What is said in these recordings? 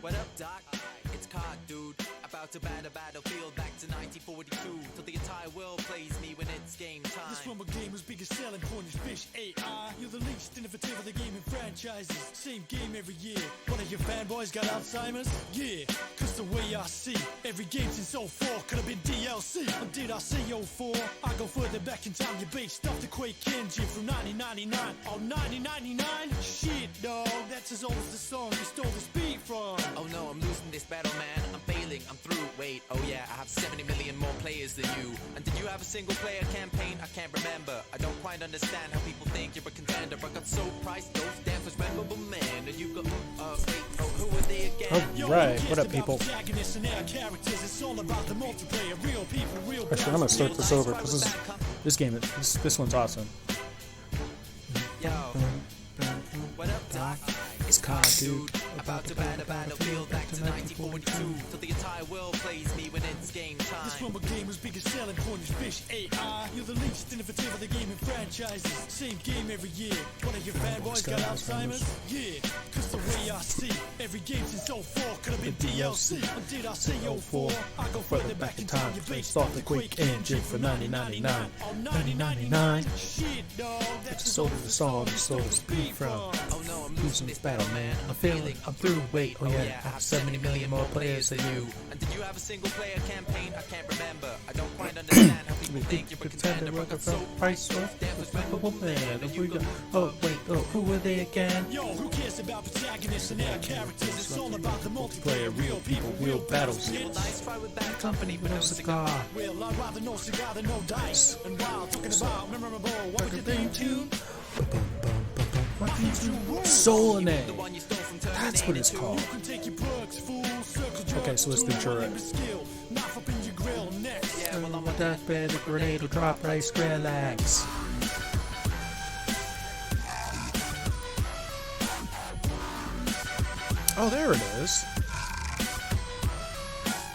What up, Doc? It's Cod, dude. About to bat a battlefield back to 1942. Till the entire world plays me when it's game time. This from a gamer's biggest selling point is Fish AI. You're the least innovative of the gaming franchises. Same game every year. One of your fanboys got Alzheimer's? Yeah, cause the way I see every game since 04 could have been DLC. Or did I say 04? I go further back in time. You based off the Quake engine from 1999. Oh, 1999? Shit, dog. That's as old as the song you stole this beat from. Oh no, I'm losing this battle, man. I'm failing, I'm through. Wait, oh yeah, I have 70 million more players than you. And did you have a single player campaign? I can't remember. I don't quite understand how people think you're a contender. I got so priced, those dance was memorable, man. And you got, wait, oh, who are they again? Alright, what up, people? Actually, I'm gonna start this over because this game, this one's awesome. Yo, what up, Doc? It's Cod, dude. About to bat a battlefield back to 1942. Till the entire world plays me when it's game time. This from a gamer's biggest selling point is Fish AI. You're the least innovative of the gaming franchises. Same game every year. One of your fanboys got Alzheimer's? Yeah, cause the way I see every game since 04 could have been DLC. Or did I say 04? I go further back in time. You based off the Quake engine from 1999. Oh, 1999? Shit, dog. That's as old as the song you stole this beat from. Oh no, I'm losing this battle, man. I'm failing, I'm through. Wait, oh yeah, I have 70 million more players than you. And did you have a single player campaign? I can't remember. I don't quite understand how people think you're a contender. I got so priced off, that was memorable, man. And you go, oh wait, oh, who are they again? Yo, who cares about protagonists and their characters? It's all about the multiplayer, real people, real battles. Nice try with bad company, but no cigar. Well, I'd rather no cigar than no dice. And while talking about memorable, what would you think tune? Solanay. That's what it's called. Okay, so let's do Jura. Yeah, well, I'm a deathbed, a grenade will drop rice Skrillex. Oh, there it is.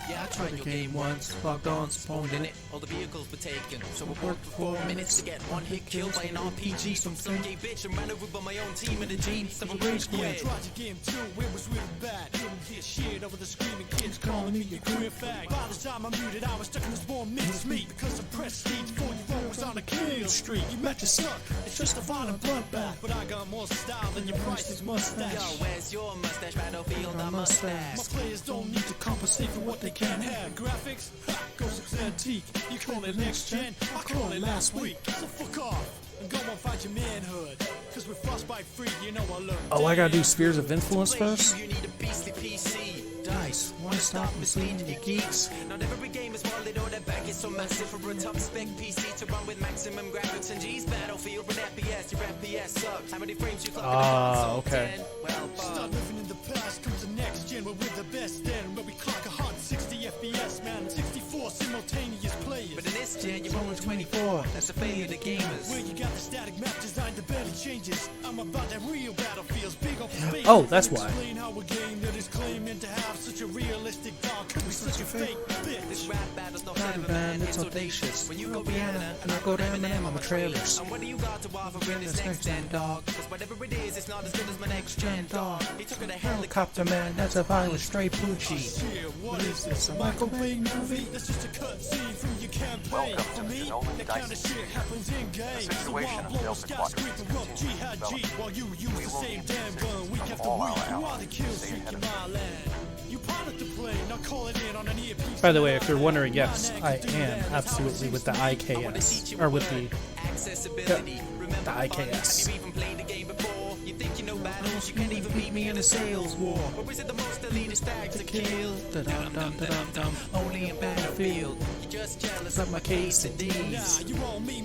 Yeah, I tried your game once, logged on, spawned in it. All the vehicles were taken, so it worked for 4 minutes to get one hit kill by an RPG from some gay bitch and ran over by my own team in a jeep. Several rage squad. Tried your game too, it was really bad. Couldn't hear shit over the screaming kids calling me a queer fag. By the time I muted, I was stuck in this warm mince meat because the prestige 4-year-old was on a kill streak. You met your suck, it's just a violent bloodbath. But I got more style than your priceless mustache. Yo, where's your mustache? Battlefield, I must ask. My players don't need to compensate for what they can't have. Graphics, ha, goes antique. You call it next gen, I call it last week. So fuck off and go and find your manhood. Cause we're frostbite free, you know I love. Oh, I gotta do Spheres of Influence first? You need a beastly PC. Dice, wanna stop misleading you geeks? Not every game is wallet or that back is so massive for a top spec PC to run with maximum graphics and G's. Battlefield with FPS, your FPS sucks. How many frames you clock? Okay. Well, start living in the past, comes the next gen where we're the best then. Where we clock a hot 60 FPS, man, 64 simultaneous players. But in this gen, you're only 24. That's a failure to gamers. Where you got the static map designed to barely changes. I'm about that real battlefields, big open space. Oh, that's why. Explain how a game that is claiming to have such a realistic dog could be such a fake bitch. This rap battle's no Clever, clever, man, man. it's It's audacious. When you go Rihanna, Rihanna and I go to Eminem, I'm a trailers. And what do you got to offer in this next gen, dog? Cause whatever it is, it's not as good as my next gen, dog. He took it a helicopter, Helicopter man, that's a violent straight Poochie. Shit, what is this, a Michael Bay movie? That's just a cut scene from your campaign. Welcome For to me, Nolan that kind of Dice. shit happens in game. The situation of Delta Quadrant continues to develop. While you use We the will same need damn assistance gun week from after all our week. You are allies the to kill stay streak ahead in of my land. You pilot the plane, now call it in on an earpiece. By the way, if you're wondering, yes, I am absolutely with the IKS, or with the accessibility. Remember the IKS. Have you even played the game before? You think you know battles, you can't even beat me in a sales war. Or is it the most elitist tag to kill? Dum-dum-dum-dum-dum. Only in Battlefield. You're just jealous of my quesadillas. Nah, you all me.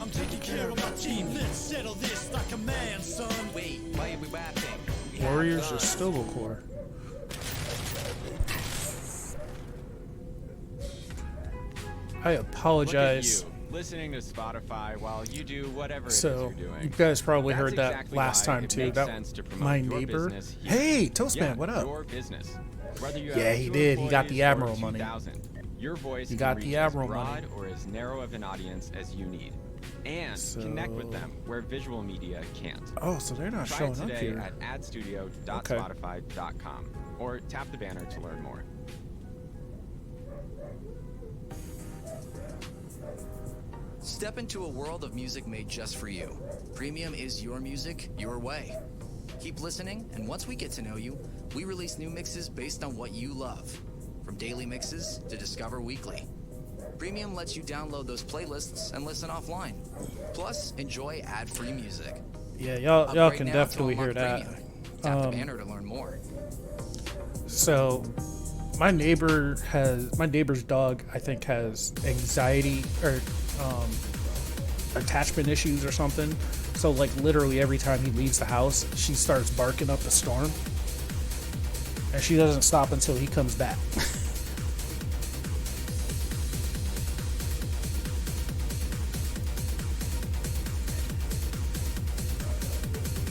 I'm taking care of my team. Let's settle this like a man, son. Wait, why are we rapping? We have Warriors or guns. Stovocore. I apologize. Look at you, listening to Spotify while you do whatever it is So, you're doing. you guys probably That's heard that exactly last why time it too. makes That sense to promote my your neighbor. business here. Hey, Toastman, Yeah, what up? Your business. Whether you Yeah, have he 2 did. He got the employees or Admiral money. 2,000, your voice He can got reach the as Admiral broad money. or as narrow of an audience as you need. and connect with them where visual media can't. Oh, so they're not Try showing it up today here. at adstudio.spotify.com or tap the banner to learn more. Step into a world of music made just for you. Premium is your music, your way. Keep listening, and once we get to know you, we release new mixes based on what you love. From daily mixes to Discover Weekly. Premium lets you download those playlists and listen offline. Plus, enjoy ad-free music. Yeah, y'all Upgrade can now definitely to hear Unlock that. Premium. Tap the banner to learn more. So my neighbor's dog, I think, has anxiety or attachment issues or something. So like literally every time he leaves the house, she starts barking up a storm, and she doesn't stop until he comes back.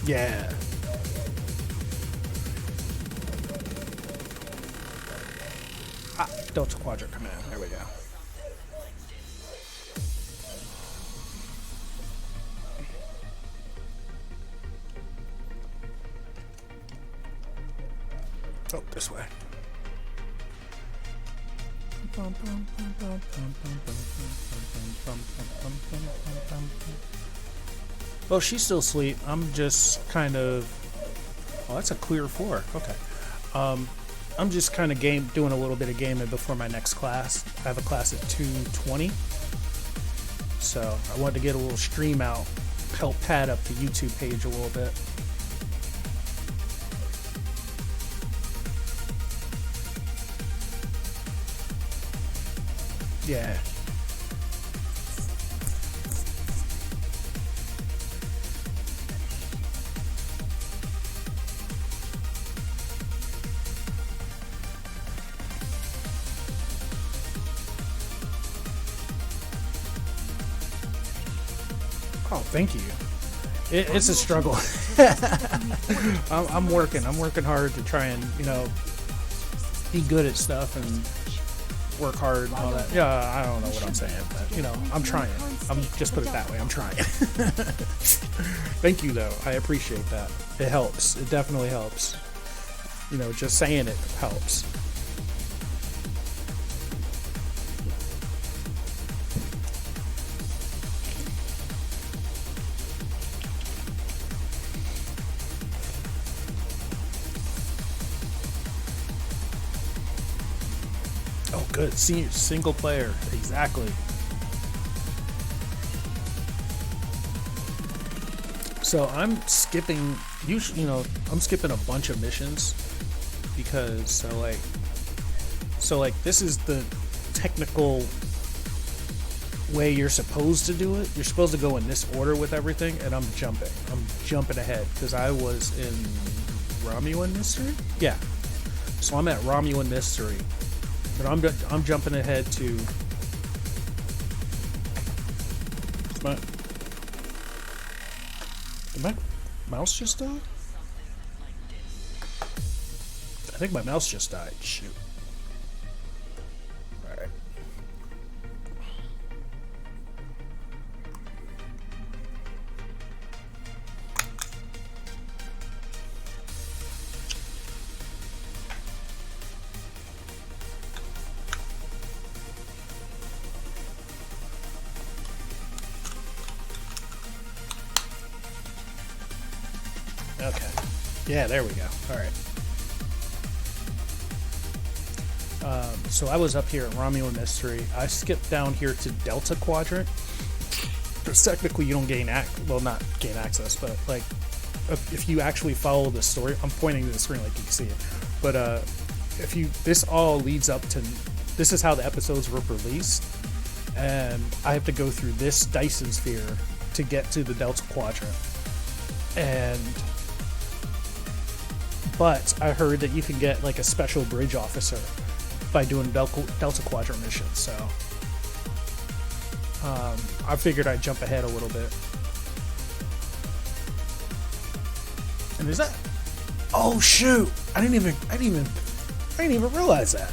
Yeah. Delta Quadrant command. There we go. Oh, this way. Oh, she's still asleep. I'm just kind of... Oh, that's a clear floor. Okay. I'm just kind of doing a little bit of gaming before my next class. I have a class at 2:20. So I wanted to get a little stream out, help pad up the YouTube page a little bit. Yeah. Oh, thank you. It's a struggle. I'm working hard to try and, be good at stuff and work hard and all that. Yeah, I don't know what I'm saying, but, I'm trying. Just put it that way. I'm trying. Thank you, though. I appreciate that. It helps. It definitely helps. Just saying it helps. Oh, good. Single player. Exactly. So I'm skipping. I'm skipping a bunch of missions because this is the technical way you're supposed to do it. You're supposed to go in this order with everything, and I'm jumping ahead because I was in Romulan Mystery. Yeah. So I'm at Romulan Mystery. But I'm jumping ahead to. Did my mouse just die? I think my mouse just died. Shoot. All right. Okay. Yeah, there we go. All right. So I was up here at Romulan Mystery. I skipped down here to Delta Quadrant. Because technically you don't not gain access, but like if you actually follow the story, I'm pointing to the screen like you can see it. But this all leads up to, this is how the episodes were released, and I have to go through this Dyson sphere to get to the Delta Quadrant. But I heard that you can get like a special bridge officer by doing Delta Quadrant missions, so I figured I'd jump ahead a little bit. And is that? Oh shoot! I didn't even realize that.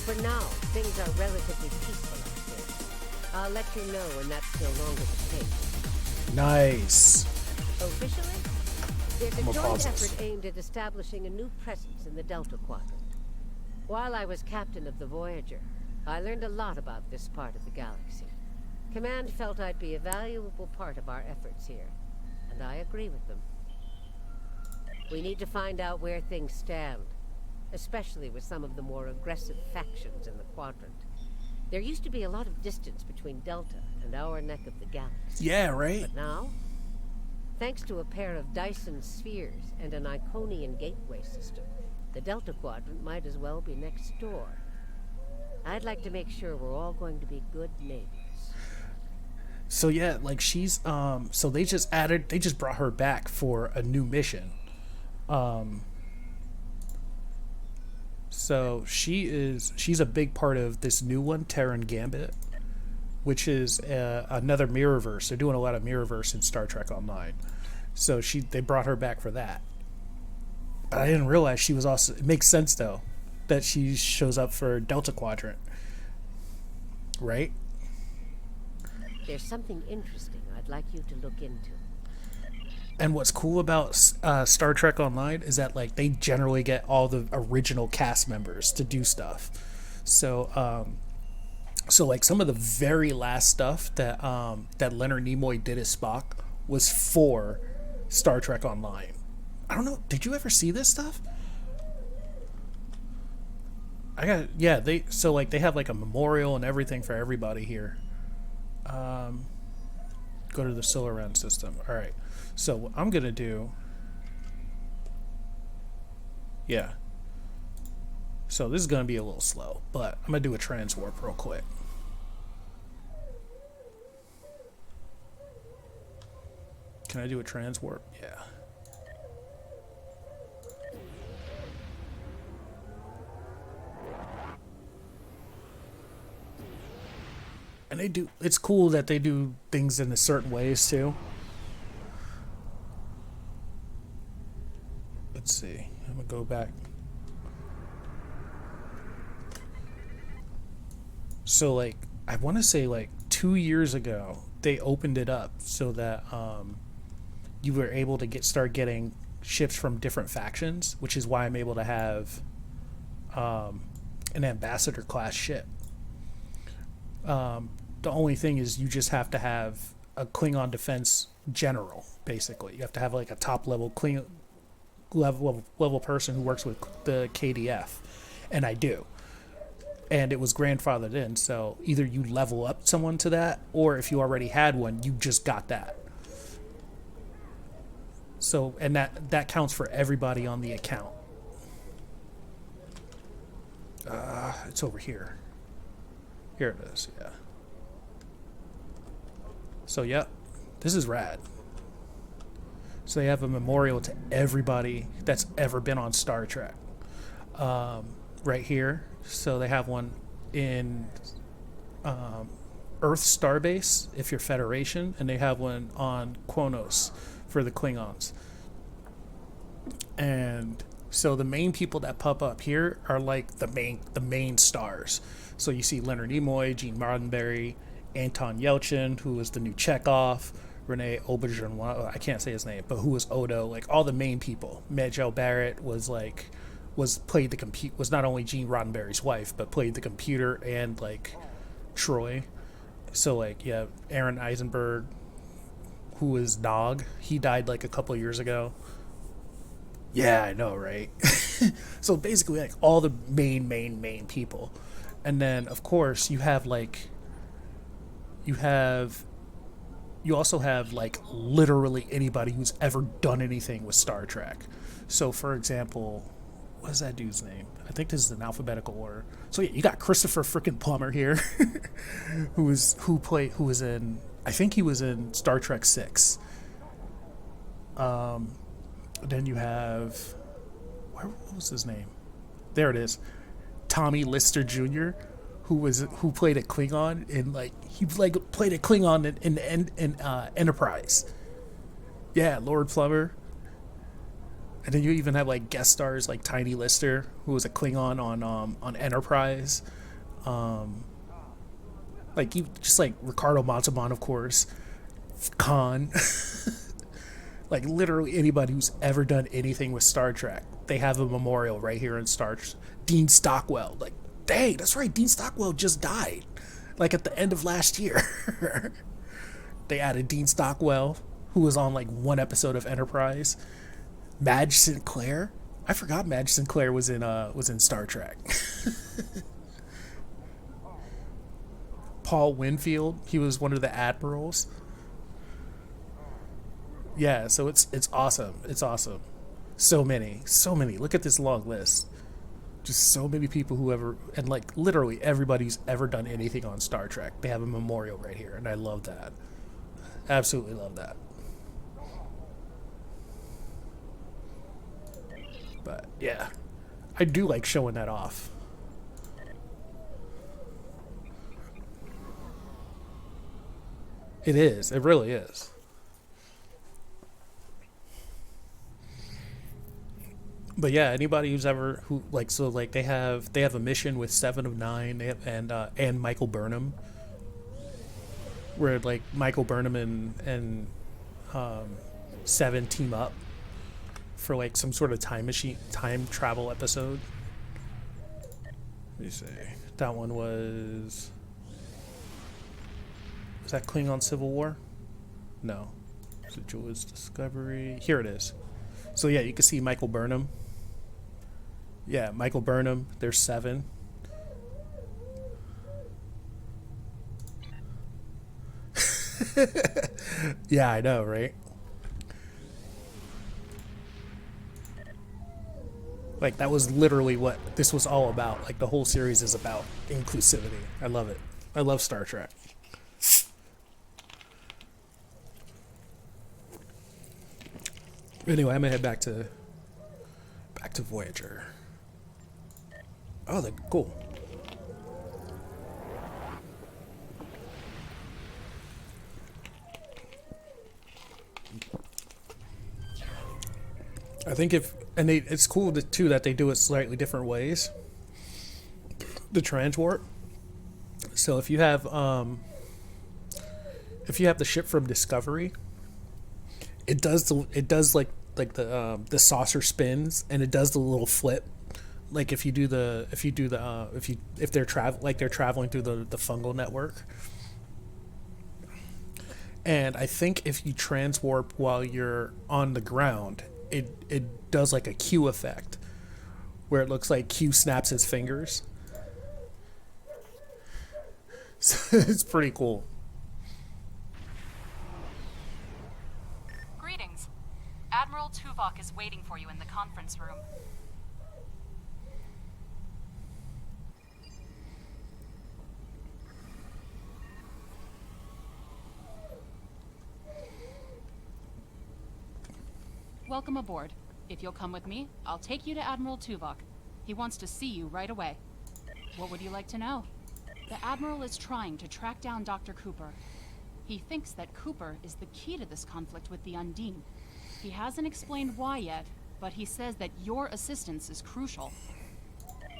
For now, things are relatively peaceful out here. I'll let you know when that's no longer the case. Nice. Officially, there's a I'm gonna pause joint this. effort aimed at establishing a new presence in the Delta Quadrant. While I was captain of the Voyager, I learned a lot about this part of the galaxy. Command felt I'd be a valuable part of our efforts here, and I agree with them. We need to find out where things stand, especially with some of the more aggressive factions in the quadrant. There used to be a lot of distance between Delta and our neck of the galaxy. Yeah, right? But now, thanks to a pair of Dyson spheres and an Iconian gateway system, the Delta Quadrant might as well be next door. I'd like to make sure we're all going to be good neighbors. So yeah, like she's so they just brought her back for a new mission. So she's a big part of this new one, Terran Gambit, which is another Mirrorverse. They're doing a lot of Mirrorverse in Star Trek Online. So they brought her back for that. But I didn't realize she was also. It makes sense though that she shows up for Delta Quadrant, right? There's something interesting I'd like you to look into. And what's cool about Star Trek Online is that like they generally get all the original cast members to do stuff. So so like some of the very last stuff that that Leonard Nimoy did as Spock was for Star Trek Online. I don't know. Did you ever see this stuff? They have like a memorial and everything for everybody here. Go to the solar round system. All right. So what I'm gonna do. Yeah. So this is gonna be a little slow, but I'm gonna do a transwarp real quick. Can I do a transwarp? Yeah. And they do. It's cool that they do things in a certain ways too. Let's see. I'm gonna go back. So like, I want to say like 2 years ago, they opened it up so that you were able to start getting ships from different factions, which is why I'm able to have an ambassador class ship. The only thing is you just have to have a Klingon defense general, basically. You have to have like a top level Klingon level person who works with the KDF, and I do. And it was grandfathered in, so either you level up someone to that, or if you already had one, you just got that. So, and that counts for everybody on the account. It's over here. Here it is, yeah. So, yep, this is rad. So they have a memorial to everybody that's ever been on Star Trek. Right here. So they have one in Earth Starbase, if you're Federation, and they have one on Kronos for the Klingons. And so the main people that pop up here are like the main stars. So you see Leonard Nimoy, Gene Roddenberry, Anton Yelchin, who was the new Chekhov, Rene Auberjonois, I can't say his name, but who was Odo, like all the main people. Majel Barrett was not only Gene Roddenberry's wife, but played the computer and like Troy. So like, yeah, Aaron Eisenberg, who was Nog, he died like a couple years ago. Yeah, I know, right? So basically like all the main people. And then of course you also have like literally anybody who's ever done anything with Star Trek. So for example, what is that dude's name? I think this is in alphabetical order. So yeah, you got Christopher frickin' Plummer here, who was in, I think he was in Star Trek 6. Then you have, what was his name? There it is, Tommy Lister Jr., who played a Klingon in played a Klingon in Enterprise. Yeah, Lord Plummer. And then you even have like guest stars like Tiny Lister, who was a Klingon on Enterprise. Like, you just like Ricardo Montalban, of course, Khan. Like, literally anybody who's ever done anything with Star Trek, they have a memorial right here in Dean Stockwell. Like, dang, that's right, Dean Stockwell just died. Like, at the end of last year. They added Dean Stockwell, who was on like one episode of Enterprise. Madge Sinclair. I forgot Madge Sinclair was in Star Trek. Paul Winfield, he was one of the admirals. Yeah, so it's awesome. It's awesome. So many. Look at this long list. Just so many people who ever, and like literally everybody who's ever done anything on Star Trek. They have a memorial right here, and I love that. Absolutely love that. But yeah, I do like showing that off. It is. It really is. But yeah, anybody who's ever they have a mission with 7 of 9. They have, and Michael Burnham, where like Michael Burnham and 7 team up for like some sort of time travel episode. Let me see. That one was that Klingon Civil War? No. Is it Julia's Discovery? Here it is. So yeah, you can see Michael Burnham. Yeah, Michael Burnham. There's 7. Yeah, I know, right? Like, that was literally what this was all about. Like, the whole series is about inclusivity. I love it. I love Star Trek. Anyway, I'm gonna head back to Voyager. Oh, they're cool. I think it's cool too that they do it slightly different ways. The transwarp. So if you have the ship from Discovery, it does like the saucer spins, and it does the little flip. Like if they're traveling through the fungal network. And I think if you transwarp while you're on the ground, it does like a Q effect, where it looks like Q snaps his fingers. So it's pretty cool. Greetings. Admiral Tuvok is waiting for you in the conference room. Welcome aboard. If you'll come with me, I'll take you to Admiral Tuvok. He wants to see you right away. What would you like to know? The Admiral is trying to track down Dr. Cooper. He thinks that Cooper is the key to this conflict with the Undine. He hasn't explained why yet, but he says that your assistance is crucial.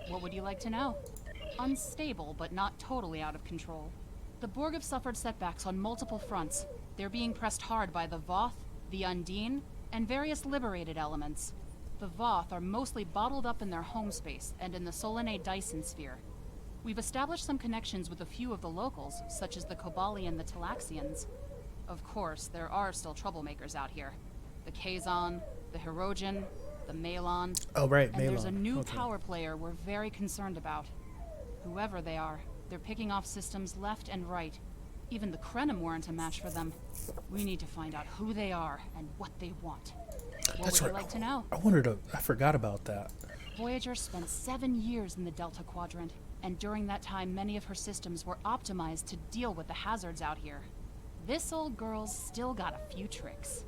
What would you like to know? Unstable, but not totally out of control. The Borg have suffered setbacks on multiple fronts. They're being pressed hard by the Voth, the Undine, and various liberated elements. The Voth are mostly bottled up in their home space and in the Solanae Dyson sphere. We've established some connections with a few of the locals, such as the Kobali and the Talaxians. Of course, there are still troublemakers out here. The Kazon, the Hirogen, the Malon. Oh, right, and Malon. There's a new power player we're very concerned about. Whoever they are, they're picking off systems left and right. Even the Krenim weren't a match for them. We need to find out who they are and what they want. What would you like to know? I forgot about that. Voyager spent 7 years in the Delta Quadrant, and during that time many of her systems were optimized to deal with the hazards out here. This old girl's still got a few tricks.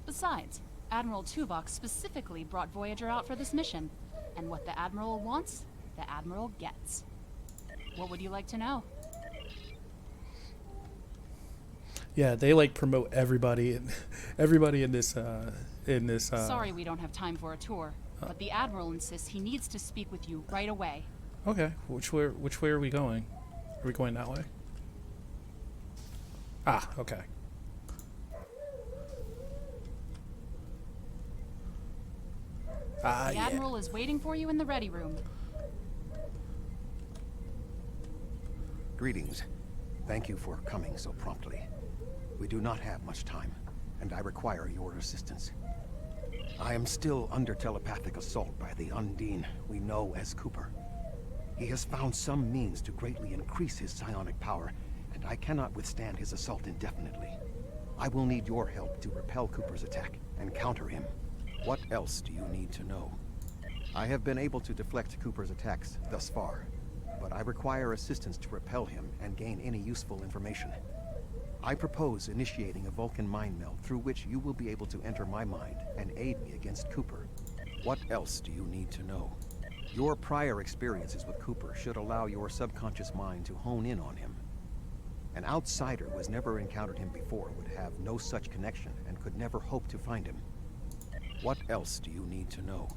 Besides, Admiral Tuvok specifically brought Voyager out for this mission, and what the Admiral wants, the Admiral gets. What would you like to know? Yeah, they like promote everybody in this Sorry we don't have time for a tour, but the Admiral insists he needs to speak with you right away. Okay, which way are we going? Are we going that way? Ah, okay. Ah, The yeah. Admiral is waiting for you in the ready room. Greetings. Thank you for coming so promptly. We do not have much time, and I require your assistance. I am still under telepathic assault by the Undine we know as Cooper. He has found some means to greatly increase his psionic power, and I cannot withstand his assault indefinitely. I will need your help to repel Cooper's attack and counter him. What else do you need to know? I have been able to deflect Cooper's attacks thus far, but I require assistance to repel him and gain any useful information. I propose initiating a Vulcan mind meld through which you will be able to enter my mind and aid me against Cooper. What else do you need to know? Your prior experiences with Cooper should allow your subconscious mind to hone in on him. An outsider who has never encountered him before would have no such connection and could never hope to find him. What else do you need to know?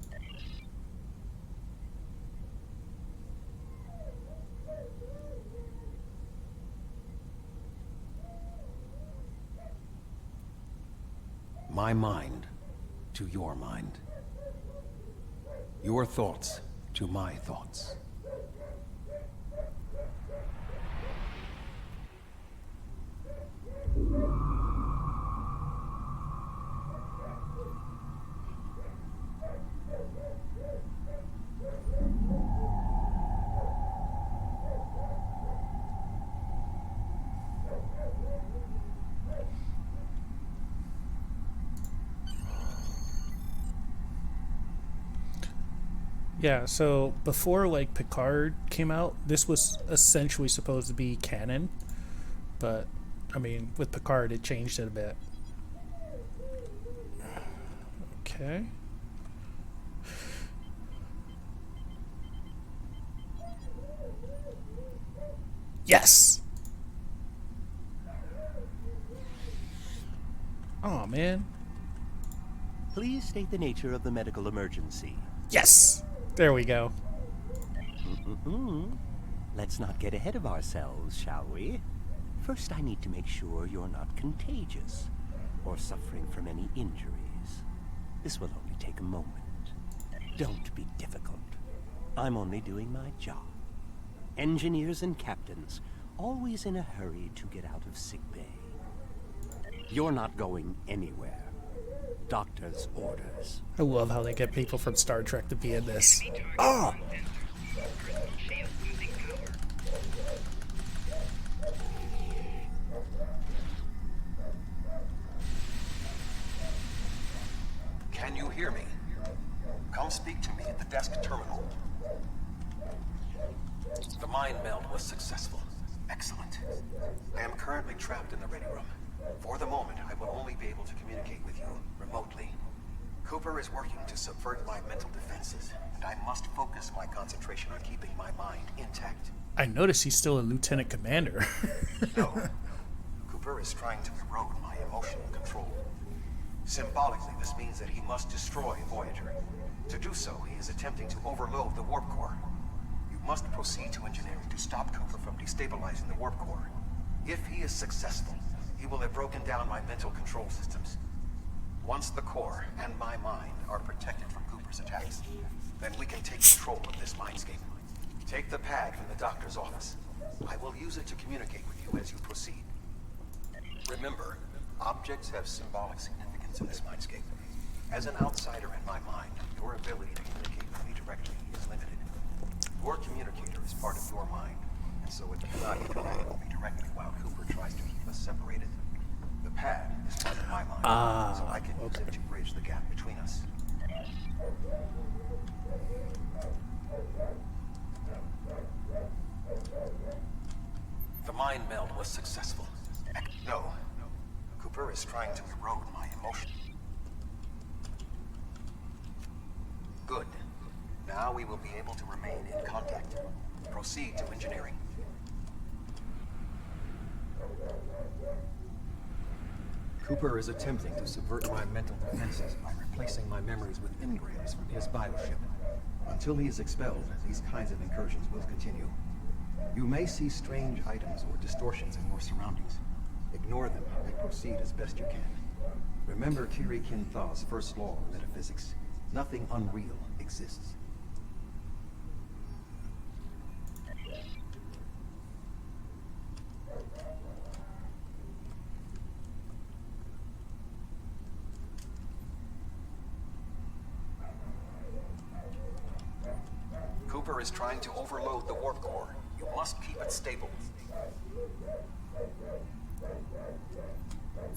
My mind to your mind. Your thoughts to my thoughts. Yeah, so before like Picard came out, this was essentially supposed to be canon, but I mean with Picard it changed it a bit. Okay. Yes. Oh man. Please state the nature of the medical emergency. Yes. There we go. Let's not get ahead of ourselves, shall we? First, I need to make sure you're not contagious or suffering from any injuries. This will only take a moment. Don't be difficult. I'm only doing my job. Engineers and captains, always in a hurry to get out of sickbay. You're not going anywhere. Doctor's orders. I love how they get people from Star Trek to be in this. Ah! Can you hear me? Come speak to me at the desk terminal. The mind meld was successful. Excellent. I am currently trapped in the ready room. For the moment, I will only be able to communicate with you remotely. Cooper is working to subvert my mental defenses, and I must focus my concentration on keeping my mind intact. I notice he's still a lieutenant commander. No. Cooper is trying to erode my emotional control. Symbolically, this means that he must destroy Voyager. To do so, he is attempting to overload the warp core. You must proceed to engineering to stop Cooper from destabilizing the warp core. If he is successful, he will have broken down my mental control systems. Once the core and my mind are protected from Cooper's attacks, then we can take control of this mindscape. Take the pad from the doctor's office. I will use it to communicate with you as you proceed. Remember, objects have symbolic significance in this mindscape. As an outsider in my mind, your ability to communicate with me directly is limited. Your communicator is part of your mind, and so it cannot interact with me directly while Cooper tries to keep us separated. The pad is part of my mind, so I can use it to bridge the gap between us. The mind meld was successful. No. Cooper is trying to erode my emotion. Good. Now we will be able to remain in contact. Proceed to engineering. Cooper is attempting to subvert my mental defenses by replacing my memories with engrams from his bioship. Until he is expelled, these kinds of incursions will continue. You may see strange items or distortions in your surroundings. Ignore them and proceed as best you can. Remember Kiri Kintha's first law of metaphysics. Nothing unreal exists. Cooper is trying to overload the warp core. You must keep it stable.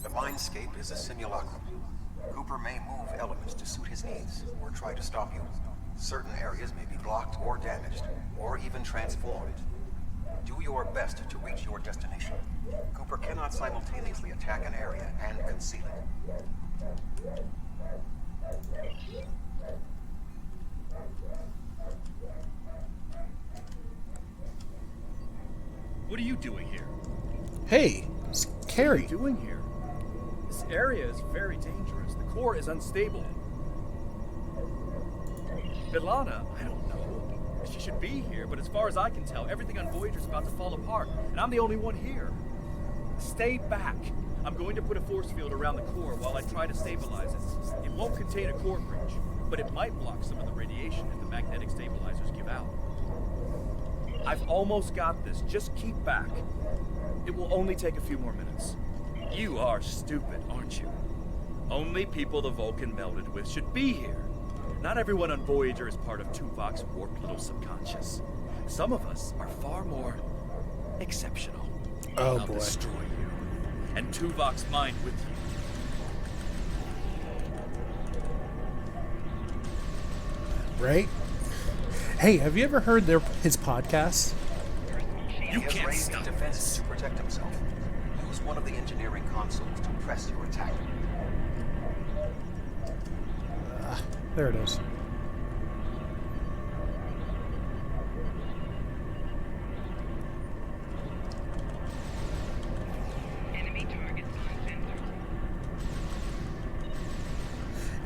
The mindscape is a simulacrum. Cooper may move elements to suit his needs, or try to stop you. Certain areas may be blocked or damaged, or even transformed. Do your best to reach your destination. Cooper cannot simultaneously attack an area and conceal it. What are you doing here? Hey, it's Carrie. What are you doing here? This area is very dangerous. The core is unstable. Milana, I don't know. She should be here, but as far as I can tell, everything on Voyager's about to fall apart, and I'm the only one here. Stay back. I'm going to put a force field around the core while I try to stabilize it. It won't contain a core breach, but it might block some of the radiation if the magnetic stabilizers give out. I've almost got this. Just keep back. It will only take a few more minutes. You are stupid, aren't you? Only people the Vulcan melded with should be here. Not everyone on Voyager is part of Tuvok's warped little subconscious. Some of us are far more exceptional. Oh, I'll boy. destroy you, and Tuvok's mind with you. Right? Hey, have you ever heard his podcast? You He has can't raised stop defenses this. to protect himself. Use one of the engineering consoles to press your attack. There it is.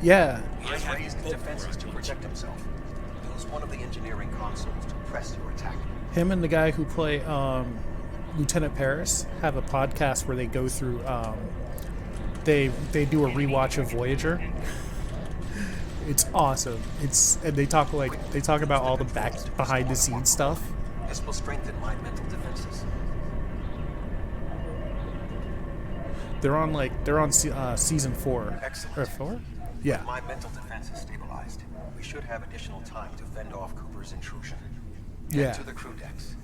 Yeah. He has raised defenses to protect himself. Use one of the engineering consoles to press your attack. Him and the guy who play Lieutenant Paris have a podcast where they go through they do a rewatch of Voyager. It's awesome. And they talk about all the behind the scenes stuff. This will strengthen my mental defenses. They're on season 4. Excellent. Or 4? Yeah. With my mental defenses stabilized, we should have additional time to fend off Cooper's intrusion. Head Yeah. to the crew decks.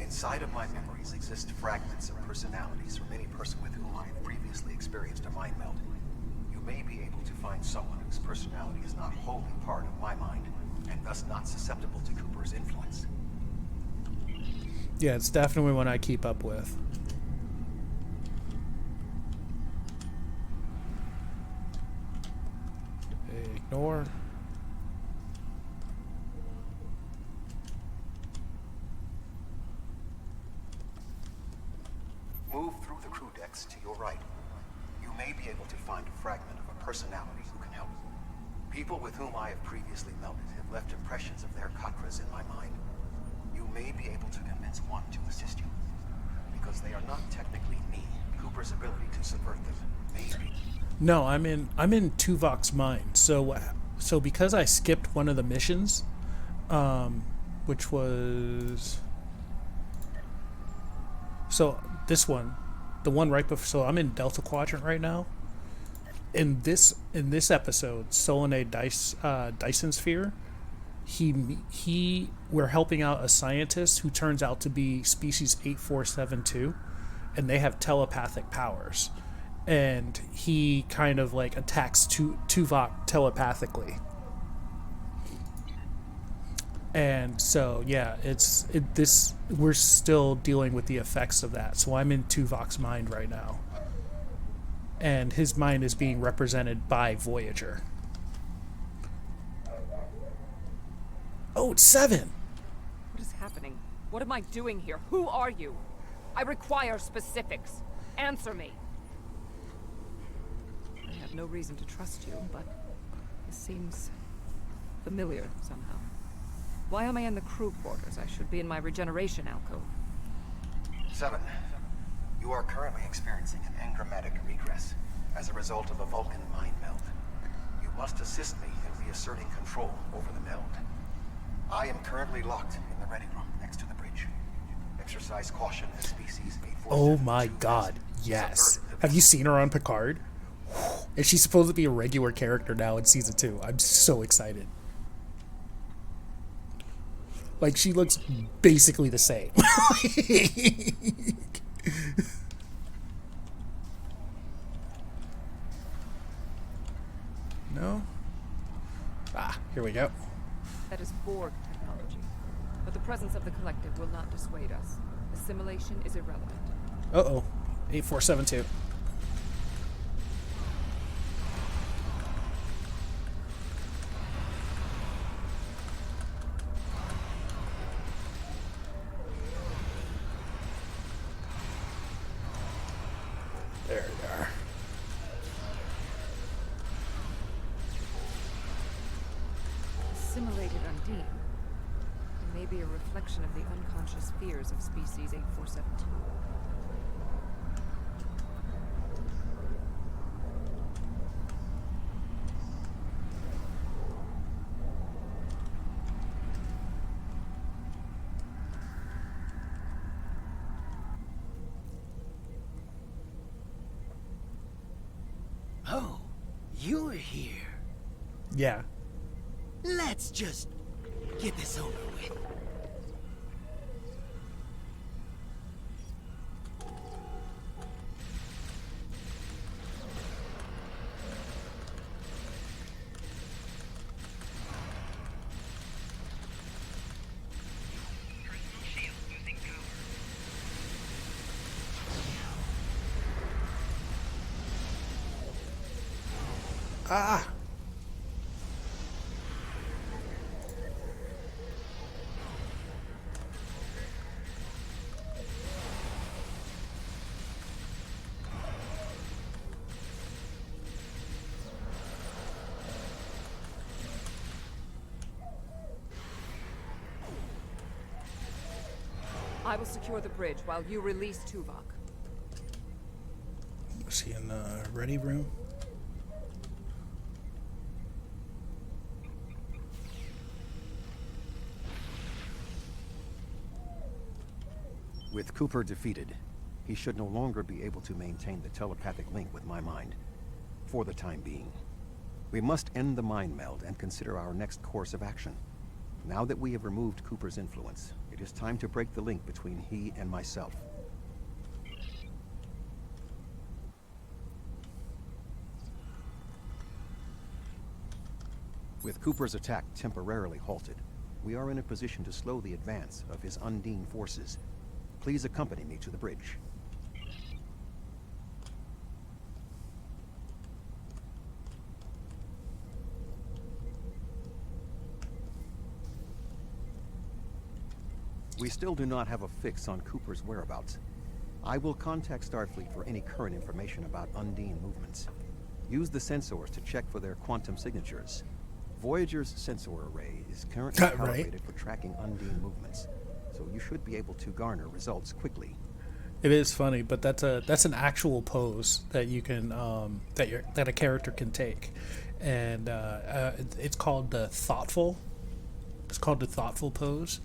Inside of my memories exist fragments of personalities from any person with whom I have previously experienced a mind meld. You may be able to find someone whose personality is not wholly part of my mind, and thus not susceptible to Cooper's influence. Yeah, it's definitely one I keep up with. Ignore. Move through the crew decks to your right. You may be able to find a fragment of a personality who can help. People with whom I have previously melded have left impressions of their Katras in my mind. You may be able to convince one to assist you. Because they are not technically me, Cooper's ability to subvert them may be. No, I'm in Tuvok's mind. So because I skipped one of the missions, which was this one, the one right before. So I'm in Delta Quadrant right now. In this episode, Solanae Dyson Sphere, we're helping out a scientist who turns out to be species 8472, and they have telepathic powers. And he kind of like attacks Tuvok telepathically. And so yeah, we're still dealing with the effects of that. So I'm in Tuvok's mind right now. And his mind is being represented by Voyager. Oh, it's 7. What is happening? What am I doing here? Who are you? I require specifics. Answer me. I have no reason to trust you, but this seems familiar somehow. Why am I in the crew quarters? I should be in my regeneration alcove. 7. You are currently experiencing an engrammatic regress as a result of a Vulcan mind meld. You must assist me in reasserting control over the meld. I am currently locked in the ready room next to the bridge. Exercise caution as species 847. Oh my god, yes. Have you seen her on Picard? And she's supposed to be a regular character now in season 2. I'm so excited. Like, she looks basically the same. No? Ah, here we go. That is Borg technology. But the presence of the collective will not dissuade us. Assimilation is irrelevant. Uh-oh. 8472. There we are. Assimilated Undine. It may be a reflection of the unconscious fears of species 8472. Oh, you're here. Yeah. Let's just get this over with. Ah! I will secure the bridge while you release Tuvok. Is he in the ready room? With Cooper defeated, he should no longer be able to maintain the telepathic link with my mind. For the time being. We must end the mind meld and consider our next course of action. Now that we have removed Cooper's influence, it is time to break the link between he and myself. With Cooper's attack temporarily halted, we are in a position to slow the advance of his Undine forces. Please accompany me to the bridge. We still do not have a fix on Cooper's whereabouts. I will contact Starfleet for any current information about Undine movements. Use the sensors to check for their quantum signatures. Voyager's sensor array is currently calibrated for tracking Undine movements, so you should be able to garner results quickly. It is funny, but that's an actual pose that you can that a character can take, and it's called the thoughtful. It's called the thoughtful pose,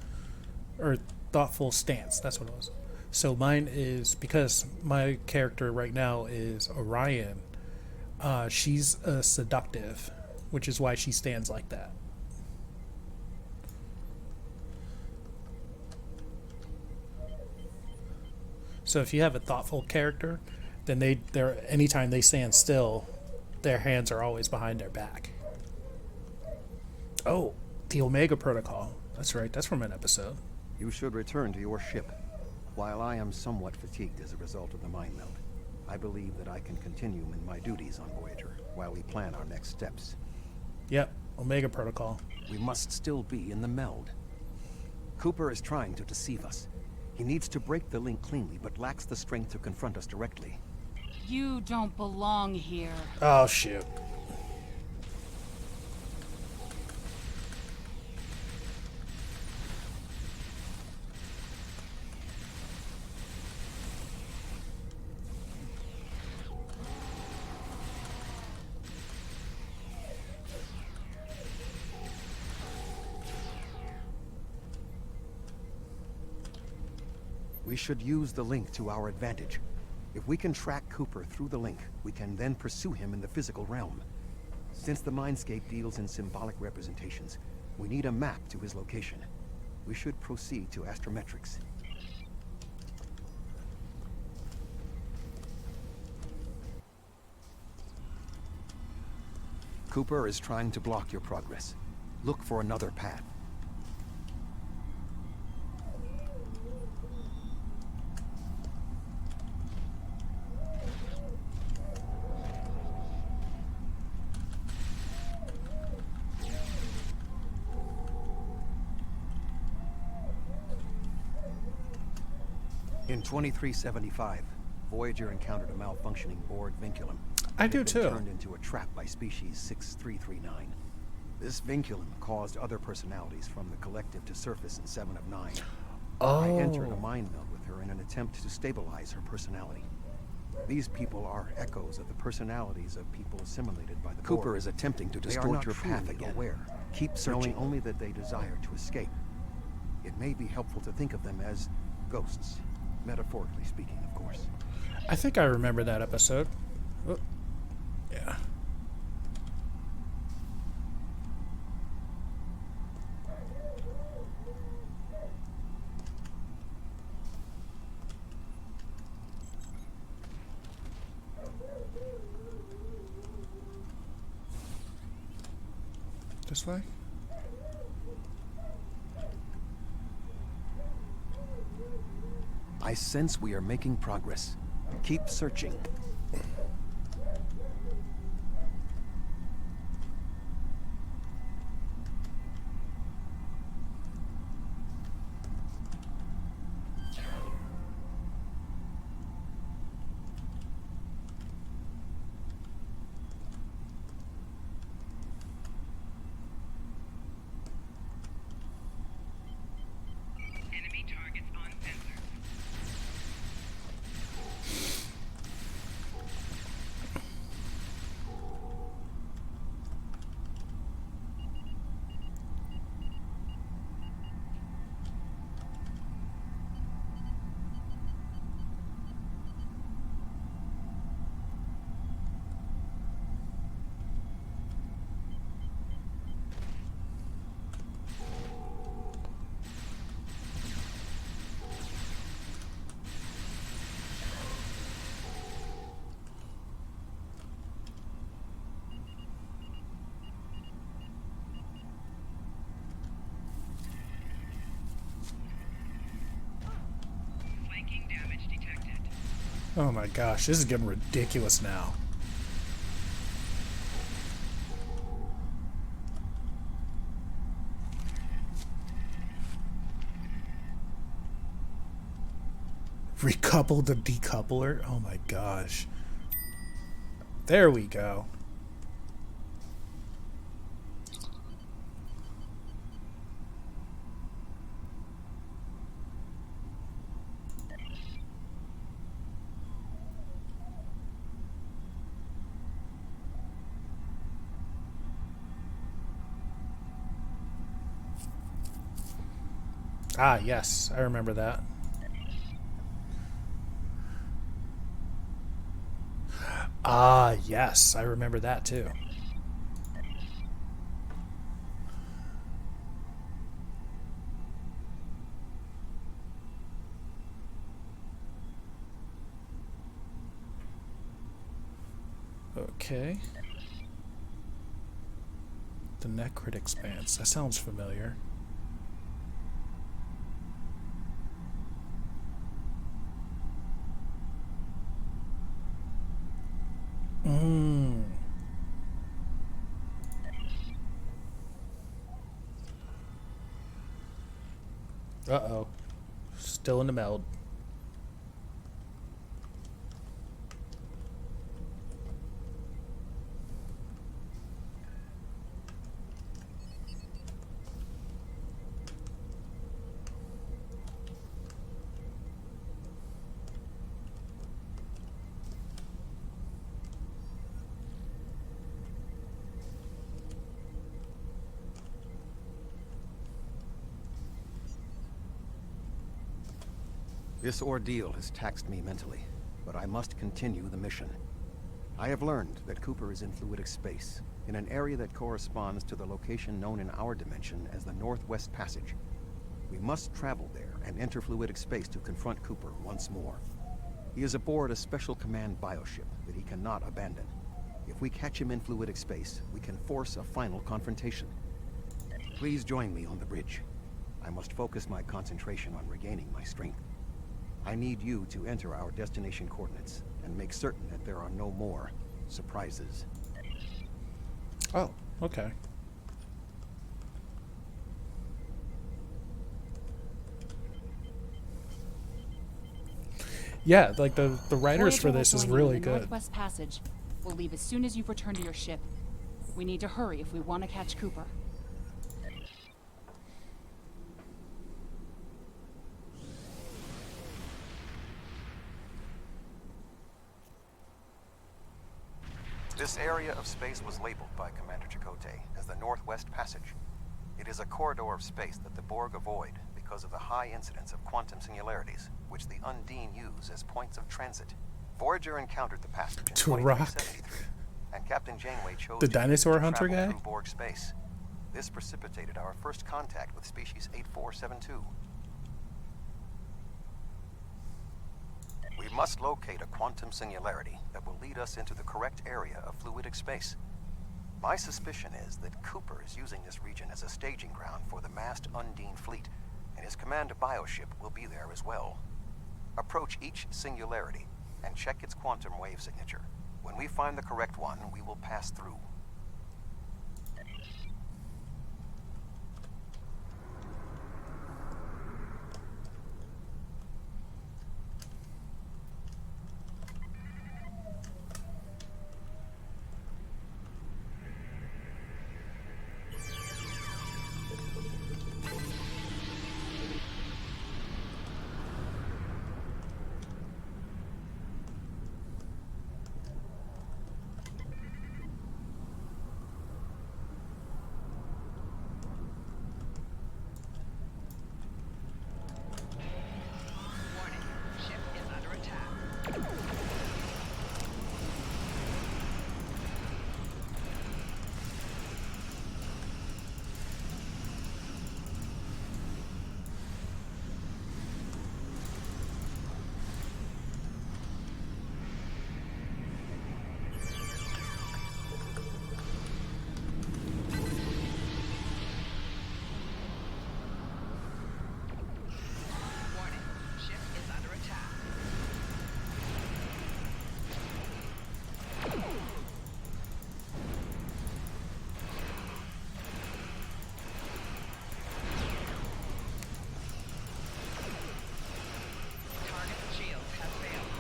or thoughtful stance. That's what it was. So mine is, because my character right now is Orion. She's seductive, which is why she stands like that. So if you have a thoughtful character, then they're anytime they stand still, their hands are always behind their back. Oh, the Omega Protocol. That's right. That's from an episode. You should return to your ship. While I am somewhat fatigued as a result of the mind meld, I believe that I can continue in my duties on Voyager while we plan our next steps. Yep, Omega Protocol. We must still be in the meld. Cooper is trying to deceive us. He needs to break the link cleanly, but lacks the strength to confront us directly. You don't belong here. Oh, shoot. We should use the link to our advantage. If we can track Cooper through the link, we can then pursue him in the physical realm. Since the Mindscape deals in symbolic representations, we need a map to his location. We should proceed to astrometrics. Cooper is trying to block your progress. Look for another path. In 2375, Voyager encountered a malfunctioning board vinculum. I do It had been too. Turned into a trap by species 6339. This vinculum caused other personalities from the collective to surface in 7 of 9. I entered a mind meld with her in an attempt to stabilize her personality. These people are echoes of the personalities of people assimilated by the Cooper is attempting to distort your path again. Aware. Keep searching. Knowing only that they desire to escape. It may be helpful to think of them as ghosts, metaphorically speaking, of course. I think I remember that episode. Oh. Yeah. This way? I sense we are making progress. Keep searching. Enemy targets on sensor. Flanking damage detected. Oh my gosh, this is getting ridiculous now. Recouple the decoupler? Oh my gosh. There we go. Ah, yes, I remember that. Ah, yes, I remember that too. Okay. The Necrit Expanse. That sounds familiar. Uh-oh. Still in the meld. This ordeal has taxed me mentally, but I must continue the mission. I have learned that Cooper is in fluidic space, in an area that corresponds to the location known in our dimension as the Northwest Passage. We must travel there and enter fluidic space to confront Cooper once more. He is aboard a special command bioship that he cannot abandon. If we catch him in fluidic space, we can force a final confrontation. Please join me on the bridge. I must focus my concentration on regaining my strength. I need you to enter our destination coordinates and make certain that there are no more surprises. Oh, okay. Yeah, like the writers Voyager for will this is join you really in the good. Northwest Passage. We'll leave as soon as you've returned to your ship. We need to hurry if we want to catch Cooper. This area of space was labeled by Commander Chakotay as the Northwest Passage. It is a corridor of space that the Borg avoid because of the high incidence of quantum singularities, which the Undine use as points of transit. Voyager encountered the passage in Turok. 2373, and Captain Janeway chose The to dinosaur hunter travel guy? through Borg space. This precipitated our first contact with species 8472. We must locate a quantum singularity that will lead us into the correct area of fluidic space. My suspicion is that Cooper is using this region as a staging ground for the massed Undine fleet, and his command bioship will be there as well. Approach each singularity and check its quantum wave signature. When we find the correct one, we will pass through. Warning, ship is under attack. Warning, ship is under attack. Target shields have failed.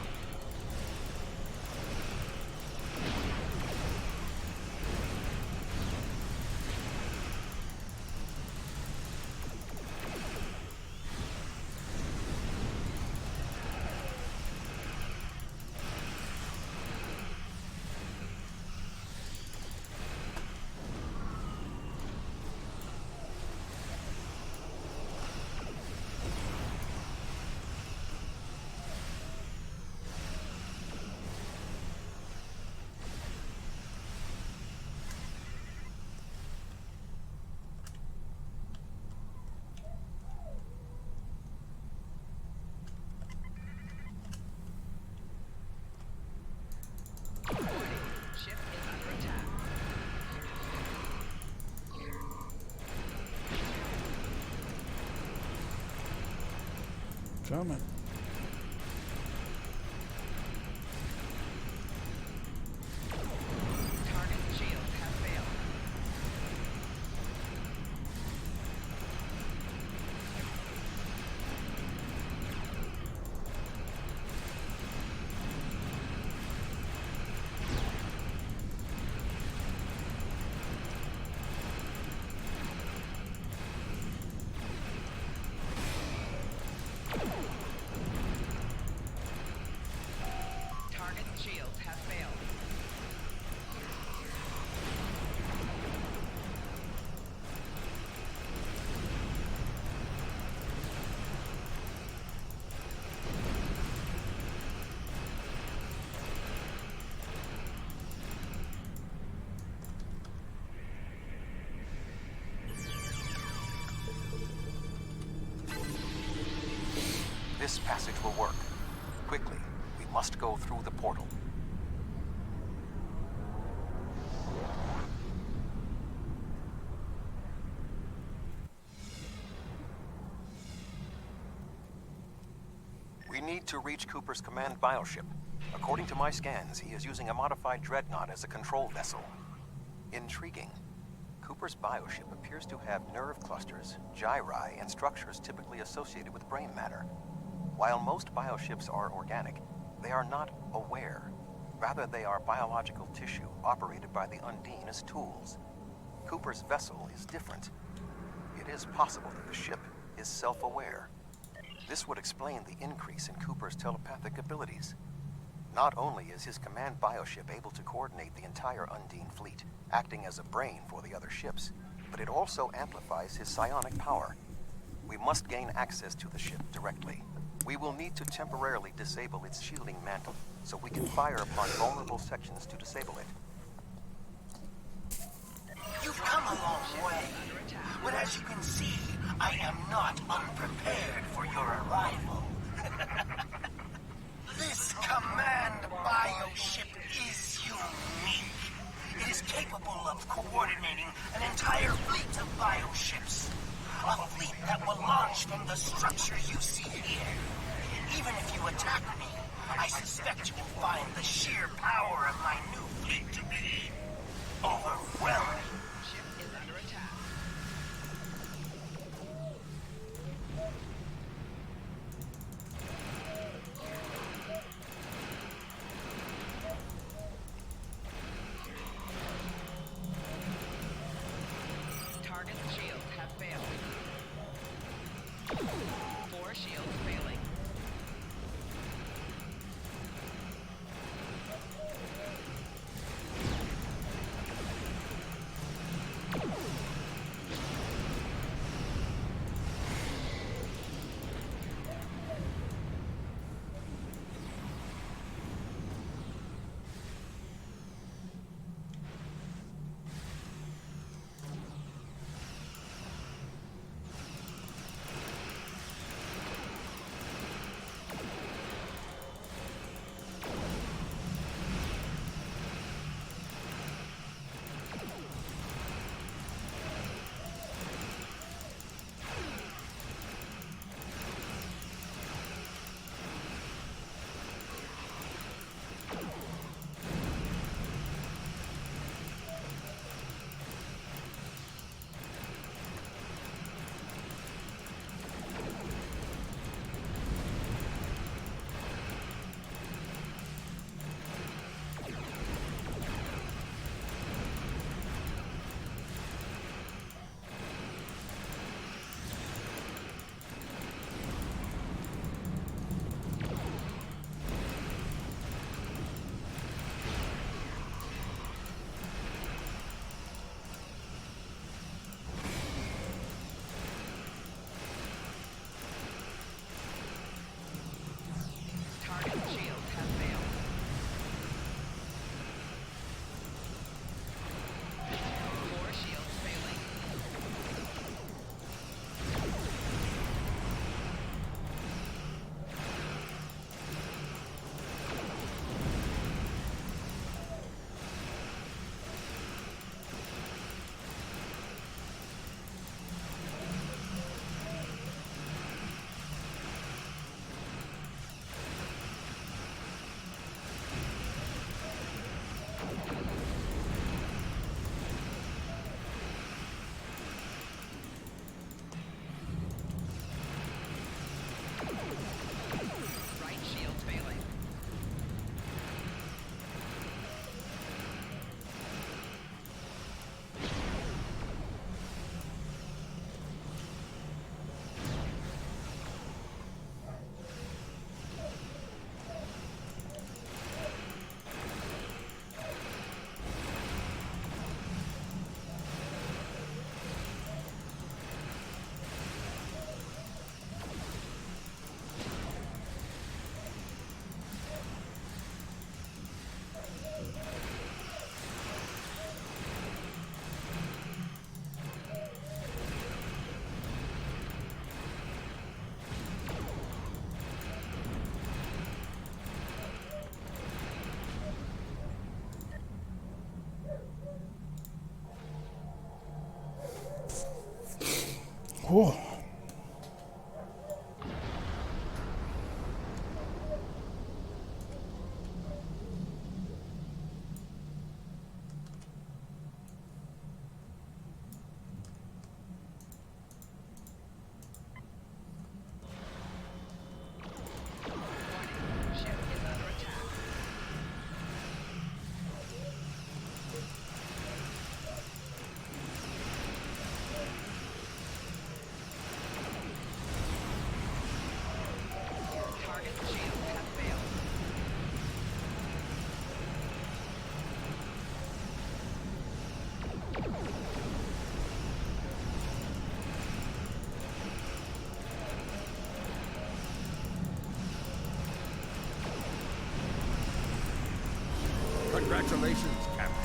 Warning, ship is under attack. Coming. Target shields have failed. this passage will work. Quickly, we must go through the portal. We need to reach Cooper's command bioship. According to my scans, he is using a modified dreadnought as a control vessel. Intriguing. Cooper's bioship appears to have nerve clusters, gyri, and structures typically associated with brain matter. While most bioships are organic, they are not aware. Rather, they are biological tissue operated by the Undine as tools. Cooper's vessel is different. It is possible that the ship is self-aware. This would explain the increase in Cooper's telepathic abilities. Not only is his command bioship able to coordinate the entire Undine fleet, acting as a brain for the other ships, but it also amplifies his psionic power. We must gain access to the ship directly. We will need to temporarily disable its shielding mantle, so we can fire upon vulnerable sections to disable it. You've come a long way, but as you can see, I am not unprepared for your arrival. This command bioship is unique. It is capable of coordinating an entire fleet of bioships. A fleet that will launch from the structure you see here. Even if you attack me, I suspect you will find the sheer power of my new fleet to be overwhelming. Ship is under attack. Target shields have failed. 4 shields failing. Whoa. Ship is under attack. Target shields have failed. Congratulations, Captain.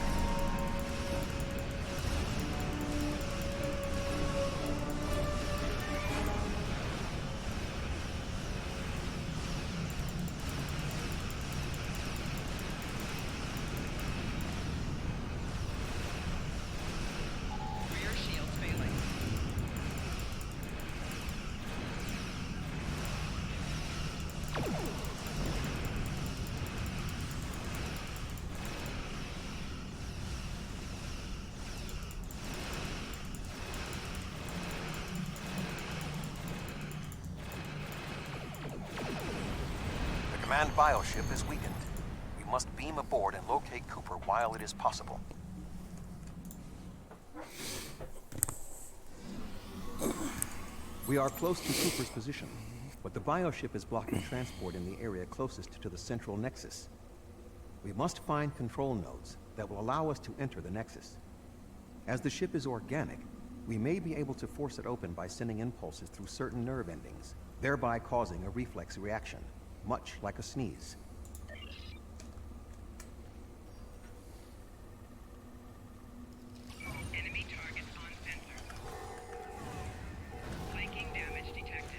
Rear shields failing. The command bioship is weakened. We must beam aboard and locate Cooper while it is possible. We are close to Cooper's position, but the bioship is blocking transport in the area closest to the central nexus. We must find control nodes that will allow us to enter the nexus. As the ship is organic, we may be able to force it open by sending impulses through certain nerve endings, thereby causing a reflex reaction, much like a sneeze. Enemy target on sensor. Flanking damage detected.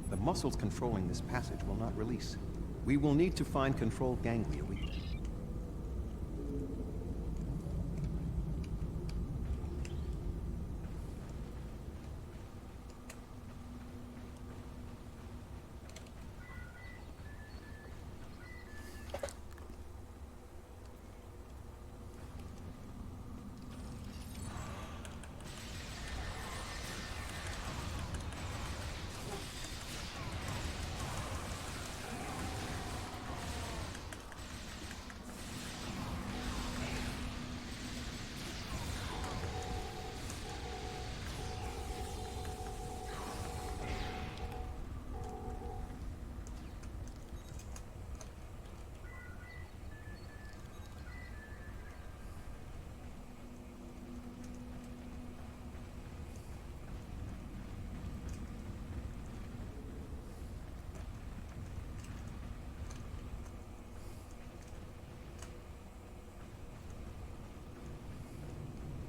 The muscles controlling this passage will not release. We will need to find control ganglia.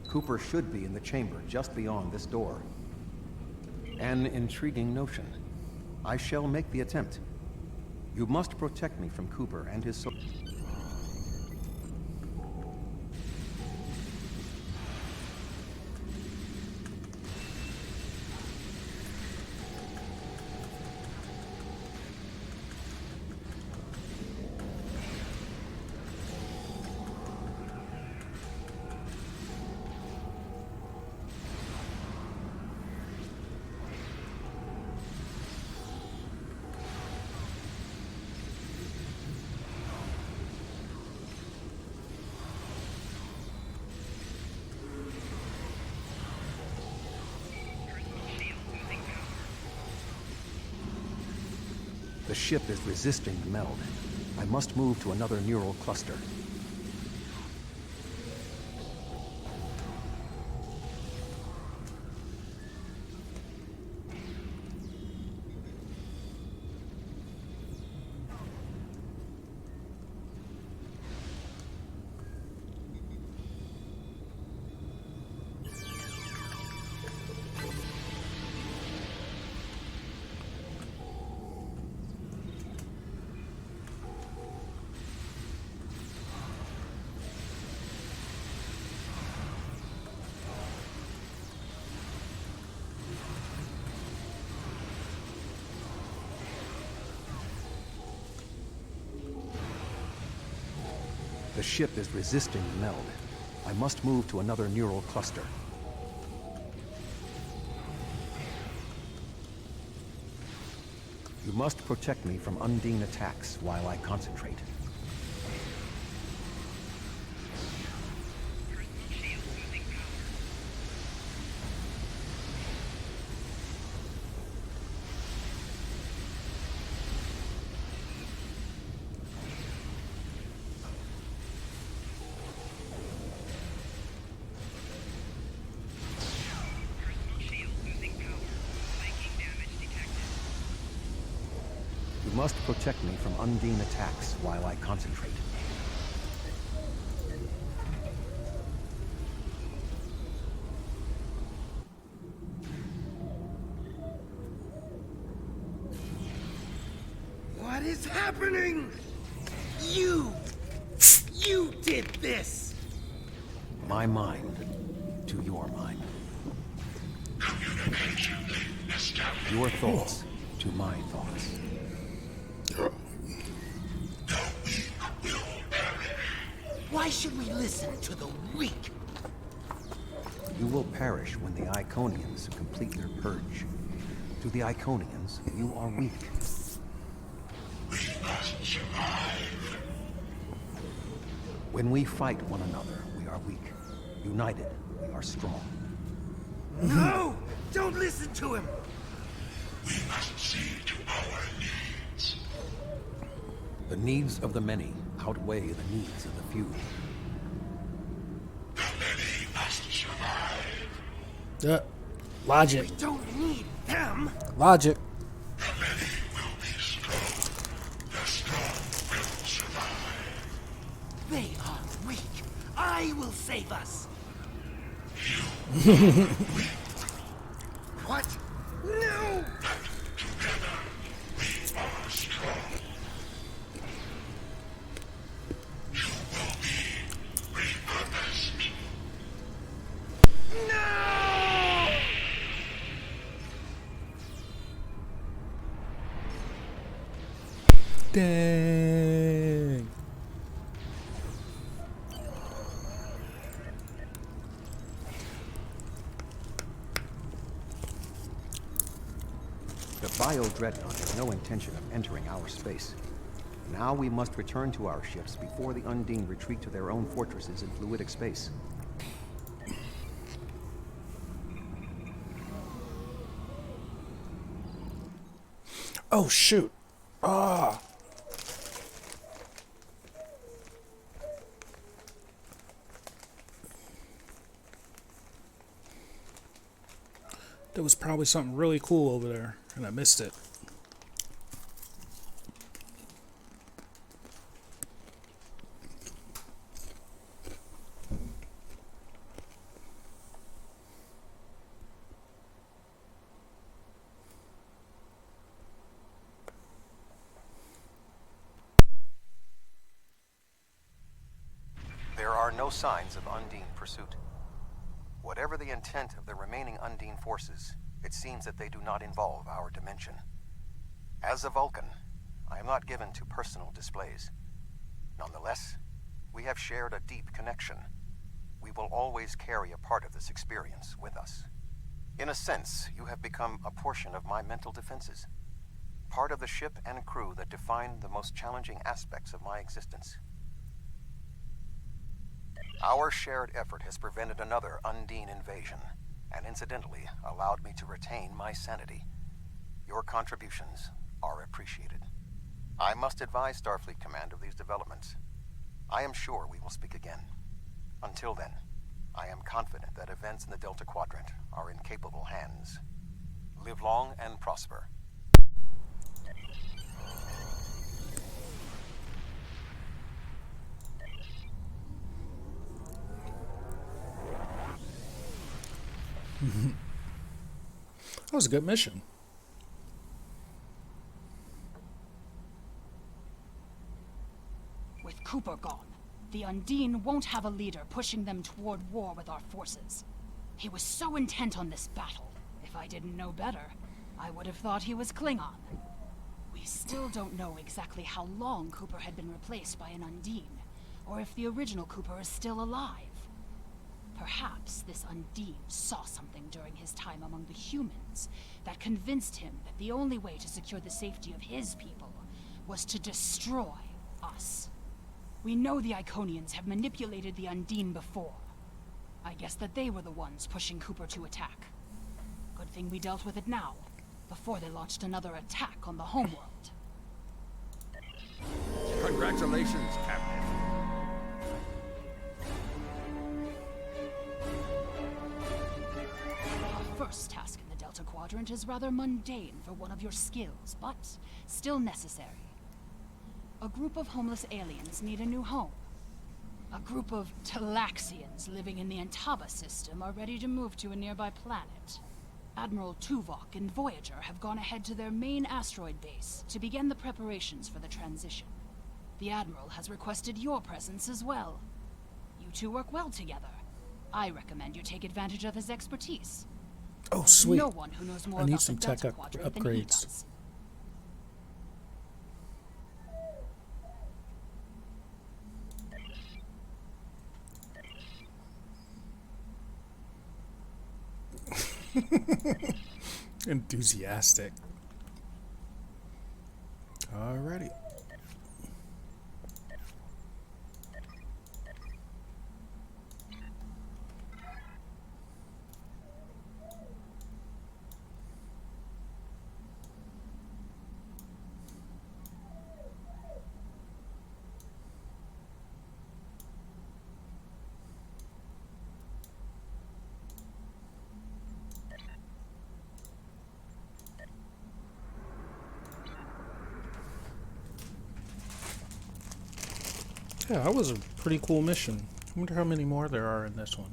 Cooper should be in the chamber just beyond this door. An intriguing notion. I shall make the attempt. You must protect me from Cooper and his soldiers. The ship is resisting the meld. I must move to another neural cluster. The ship is resisting the meld. I must move to another neural cluster. You must protect me from Undine attacks while I concentrate. You must protect me from Undine attacks while I concentrate. What is happening? You did this! My mind to your mind. Your thoughts to my thoughts. Why should we listen to the weak? You will perish when the Iconians complete their purge. To the Iconians, you are weak. We must survive. When we fight one another, we are weak. United, we are strong. No! Don't listen to him! We must see to our needs. The needs of the many outweigh the needs of the few. The many must survive. Logic. We don't need them! Logic. The many will be strong. The strong will survive. They are weak. I will save us. You are weak. What? No! But together, we are strong. You will be repurposed. No! Dang. The Bio-Dreadnought has no intention of entering our space. Now we must return to our ships before the Undine retreat to their own fortresses in fluidic space. Oh, shoot. Ah. There was probably something really cool over there, and I missed it. There are no signs of Undine pursuit. Whatever the intent of the remaining Undine forces, it seems that they do not involve our dimension. As a Vulcan, I am not given to personal displays. Nonetheless, we have shared a deep connection. We will always carry a part of this experience with us. In a sense, you have become a portion of my mental defenses. Part of the ship and crew that define the most challenging aspects of my existence. Our shared effort has prevented another Undine invasion, and incidentally allowed me to retain my sanity. Your contributions are appreciated. I must advise Starfleet Command of these developments. I am sure we will speak again. Until then, I am confident that events in the Delta Quadrant are in capable hands. Live long and prosper. That was a good mission. With Cooper gone, the Undine won't have a leader pushing them toward war with our forces. He was so intent on this battle. If I didn't know better, I would have thought he was Klingon. We still don't know exactly how long Cooper had been replaced by an Undine, or if the original Cooper is still alive. Perhaps this Undine saw something during his time among the humans that convinced him that the only way to secure the safety of his people was to destroy us. We know the Iconians have manipulated the Undine before. I guess that they were the ones pushing Cooper to attack. Good thing we dealt with it now, before they launched another attack on the homeworld. Congratulations, Captain. Our first task in the Delta Quadrant is rather mundane for one of your skills, but still necessary. A group of homeless aliens need a new home. A group of Talaxians living in the Antaba system are ready to move to a nearby planet. Admiral Tuvok and Voyager have gone ahead to their main asteroid base to begin the preparations for the transition. The Admiral has requested your presence as well. You two work well together. I recommend you take advantage of his expertise. Oh, There's sweet. no one who knows more I need about some the tech Delta Quadrant than he upgrades. does. Enthusiastic. Alrighty. Yeah, that was a pretty cool mission. I wonder how many more there are in this one.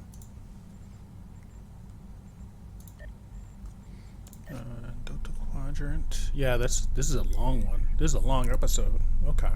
Delta Quadrant. Yeah, this is a long one. This is a long episode. Okay.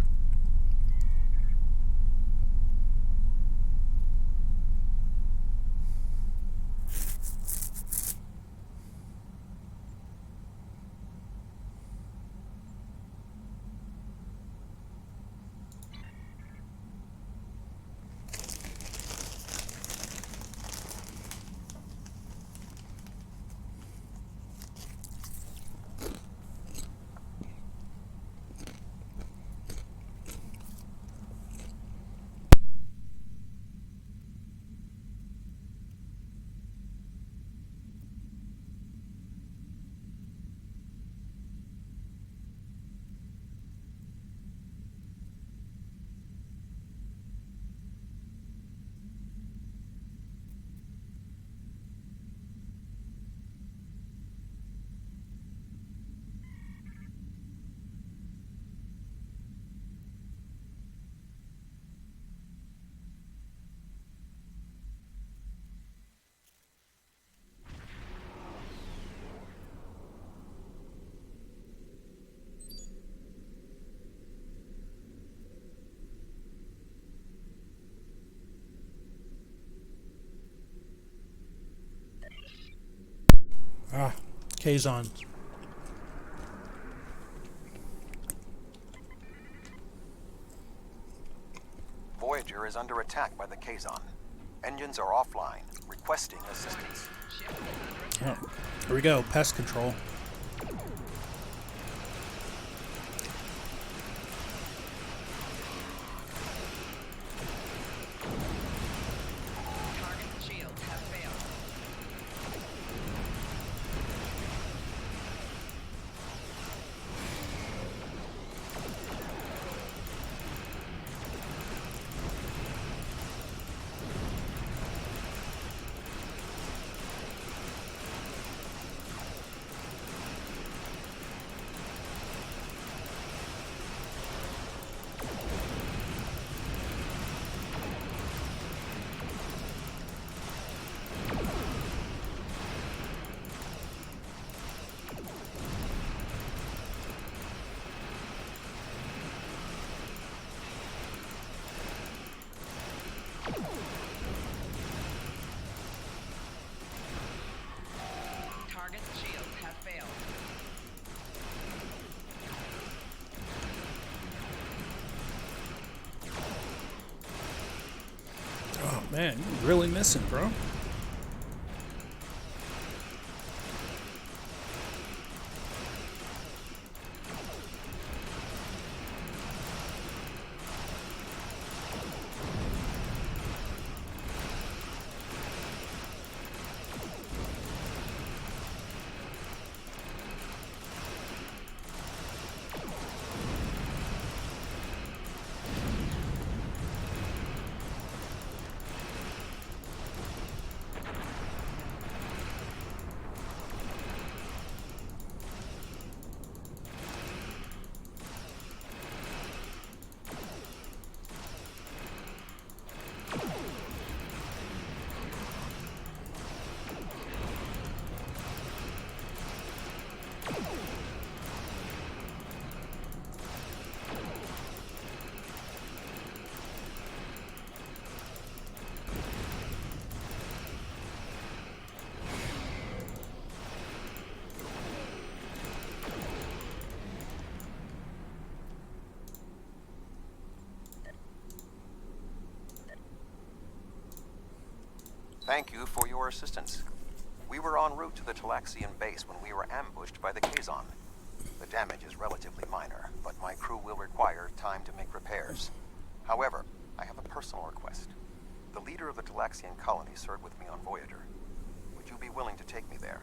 Ah, Kazon. Voyager is under attack by the Kazon. Engines are offline, requesting assistance. Oh, here we go. Pest control. Target shields have failed. Man, you're really missing, bro. Thank you for your assistance. We were en route to the Talaxian base when we were ambushed by the Kazon. The damage is relatively minor, but my crew will require time to make repairs. However, I have a personal request. The leader of the Talaxian colony served with me on Voyager. Would you be willing to take me there?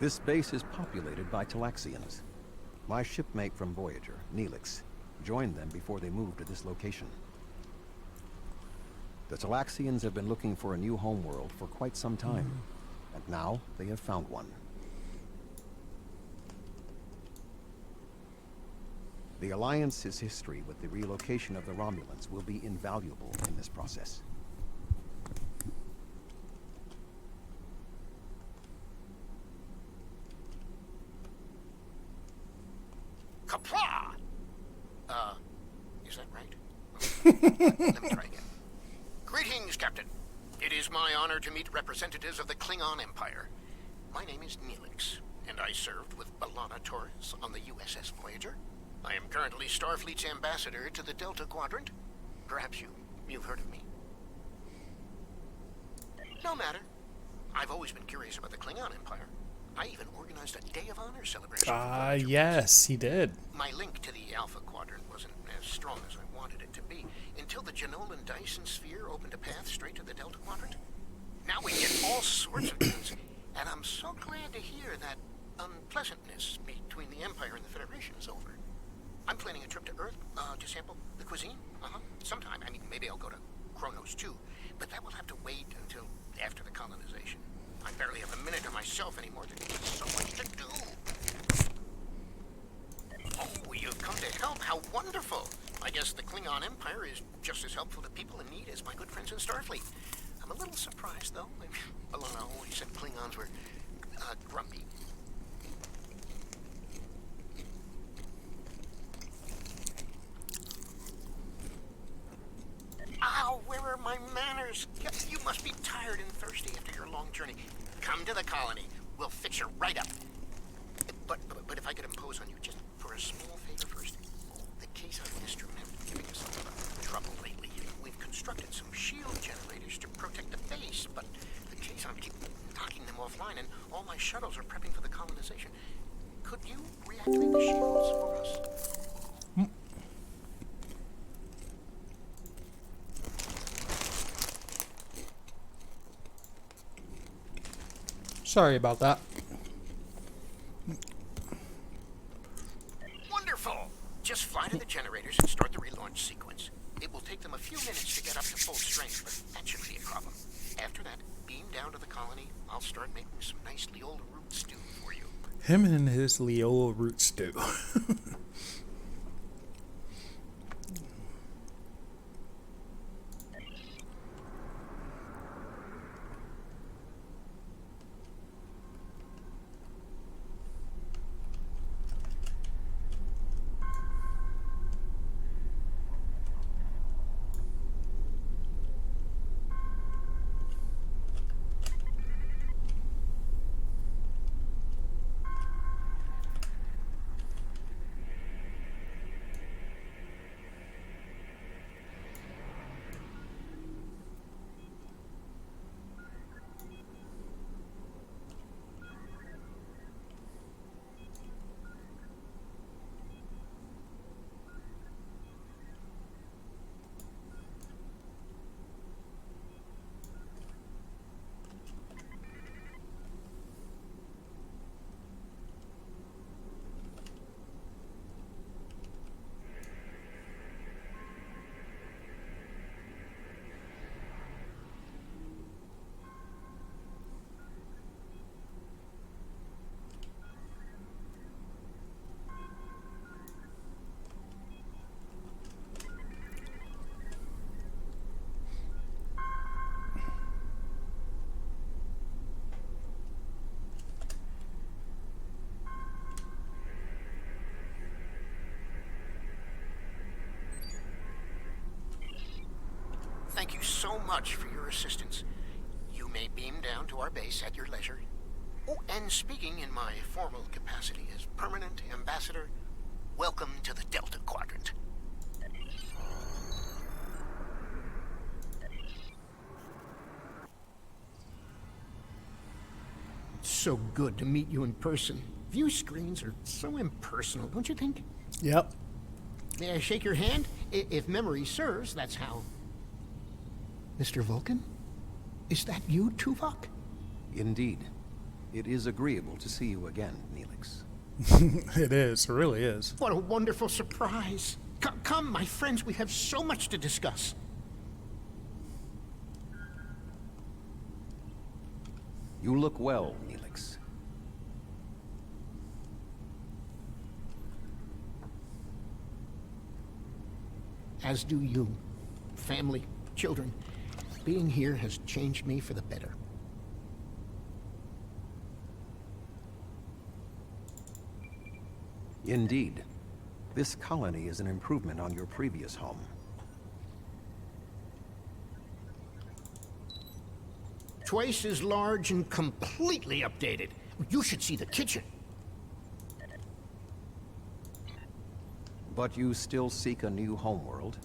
This base is populated by Talaxians. My shipmate from Voyager, Neelix, joined them before they moved to this location. The Talaxians have been looking for a new homeworld for quite some time, and now they have found one. The Alliance's history with the relocation of the Romulans will be invaluable in this process. Kapla! Is that right? Let me try again. Greetings, Captain. It is my honor to meet representatives of the Klingon Empire. My name is Neelix, and I served with B'Elanna Torres on the USS Voyager. I am currently Starfleet's ambassador to the Delta Quadrant. Perhaps you've heard of me. No matter. I've always been curious about the Klingon Empire. I even organized a Day of Honor celebration. Yes, he did. My link to the Alpha Quadrant wasn't as strong as I wanted it to be until the Jenolan Dyson Sphere opened a path straight to the Delta Quadrant. Now we get all sorts of things, and I'm so glad to hear that unpleasantness between the Empire and the Federation is over. I'm planning a trip to Earth to sample the cuisine. Sometime. I mean, maybe I'll go to Kronos too, but that will have to wait until after the colonization. I barely have a minute to myself anymore. There's so much to do. Oh, you've come to help. How wonderful. I guess the Klingon Empire is just as helpful to people in need as my good friends in Starfleet. I'm a little surprised, though. B'Elanna always said Klingons were grumpy. Ow, where are my manners? You must be tired and thirsty after your long journey. Come to the colony. We'll fix you right up. But if I could impose on you just for a small favor first. The Kazon instrument have been giving us a lot of trouble lately. We've constructed some shield generators to protect the base, but the Kazon keep knocking them offline, and all my shuttles are prepping for the colonization. Could you reactivate the shields for us? Sorry about that. Wonderful! Just fly to the generators and start the relaunch sequence. It will take them a few minutes to get up to full strength, but that shouldn't be a problem. After that, beam down to the colony. I'll start making some nice Leola root stew for you. Him and his Leola root stew. so much for your assistance. You may beam down to our base at your leisure. Oh, and speaking in my formal capacity as permanent ambassador, welcome to the Delta Quadrant. So good to meet you in person. View screens are so impersonal, don't you think? Yep. May I shake your hand? If memory serves, that's how. Mr. Vulcan? Is that you, Tuvok? Indeed. It is agreeable to see you again, Neelix. It is. It really is. What a wonderful surprise. Come, my friends, we have so much to discuss. You look well, Neelix. As do you. Family, children. Being here has changed me for the better. Indeed. This colony is an improvement on your previous home. Twice as large and completely updated. You should see the kitchen. But you still seek a new homeworld?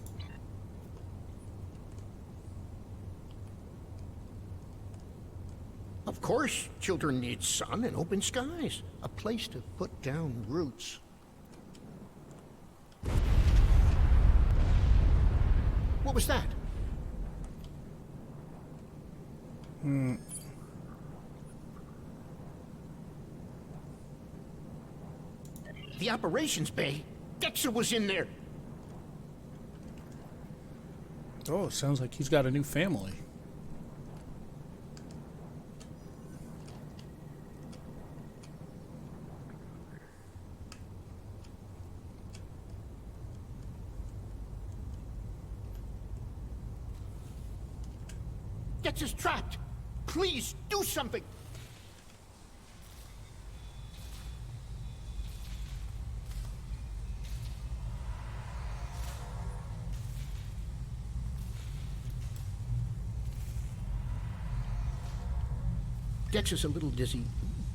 Of course, children need sun and open skies. A place to put down roots. What was that? The operations bay. Dexter was in there. Oh, sounds like he's got a new family. Dexter's trapped. Please, do something. Dex is a little dizzy,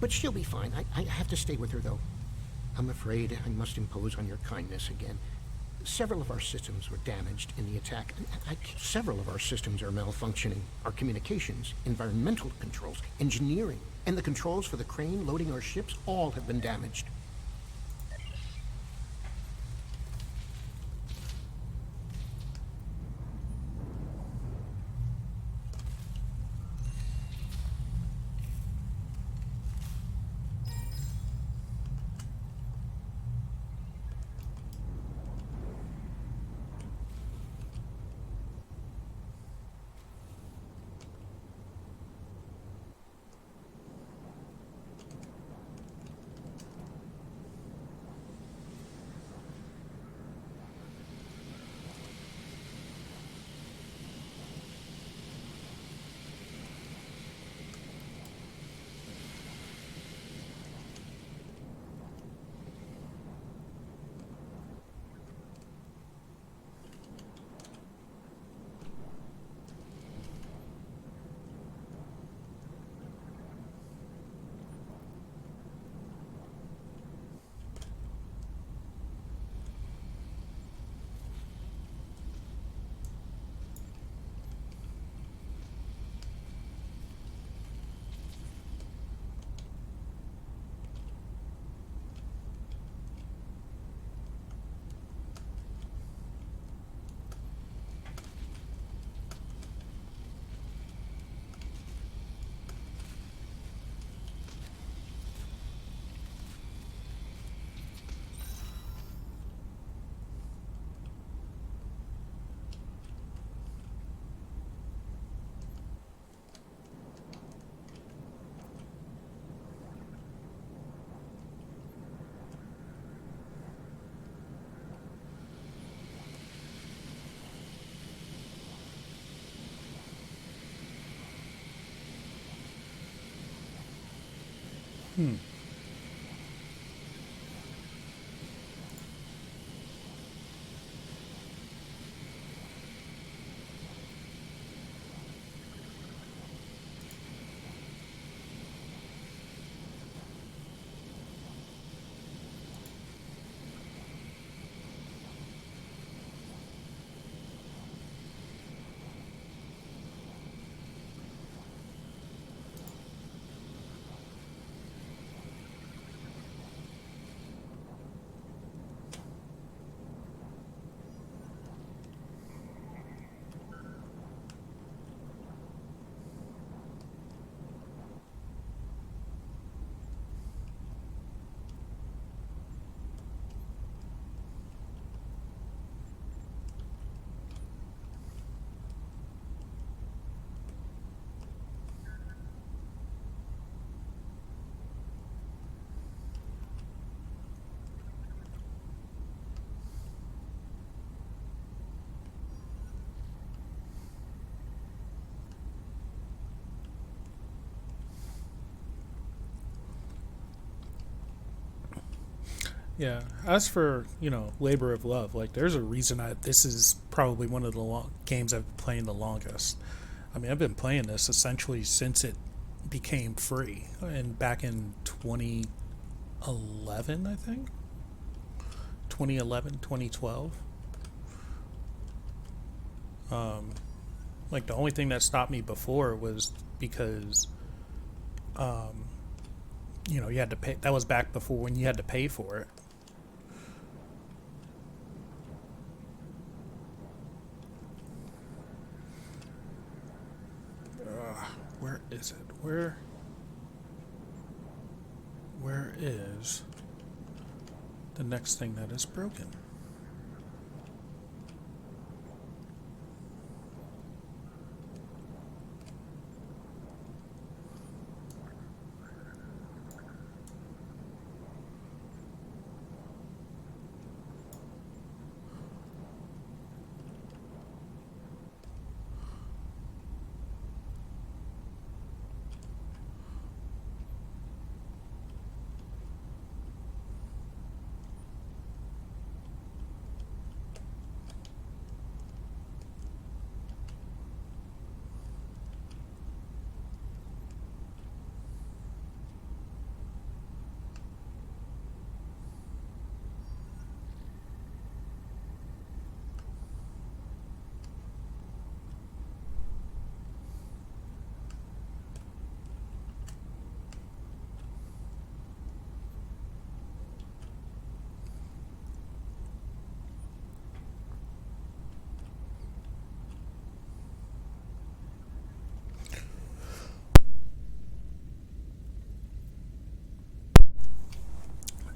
but she'll be fine. I have to stay with her, though. I'm afraid I must impose on your kindness again. Several of our systems were damaged in the attack. Several of our systems are malfunctioning. Our communications, environmental controls, engineering, and the controls for the crane loading our ships all have been damaged. Yeah. As for, labor of love, like, there's a reason this is probably one of the games I've been playing the longest. I mean, I've been playing this essentially since it became free, and back in 2011, I think. 2011, 2012. Like, the only thing that stopped me before was because, you had to pay. That was back before when you had to pay for it. Where is it? Where is the next thing that is broken?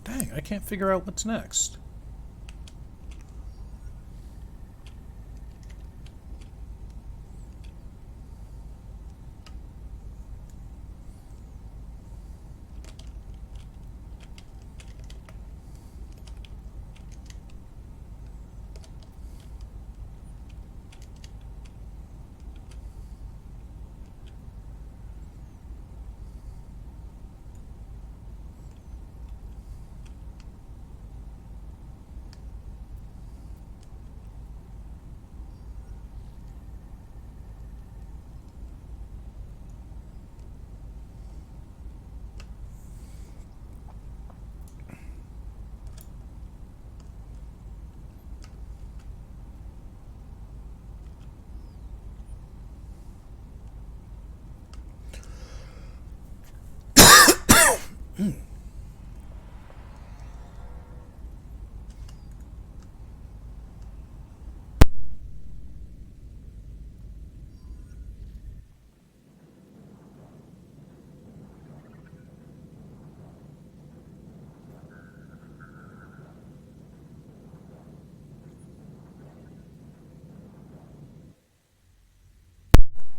Dang, I can't figure out what's next.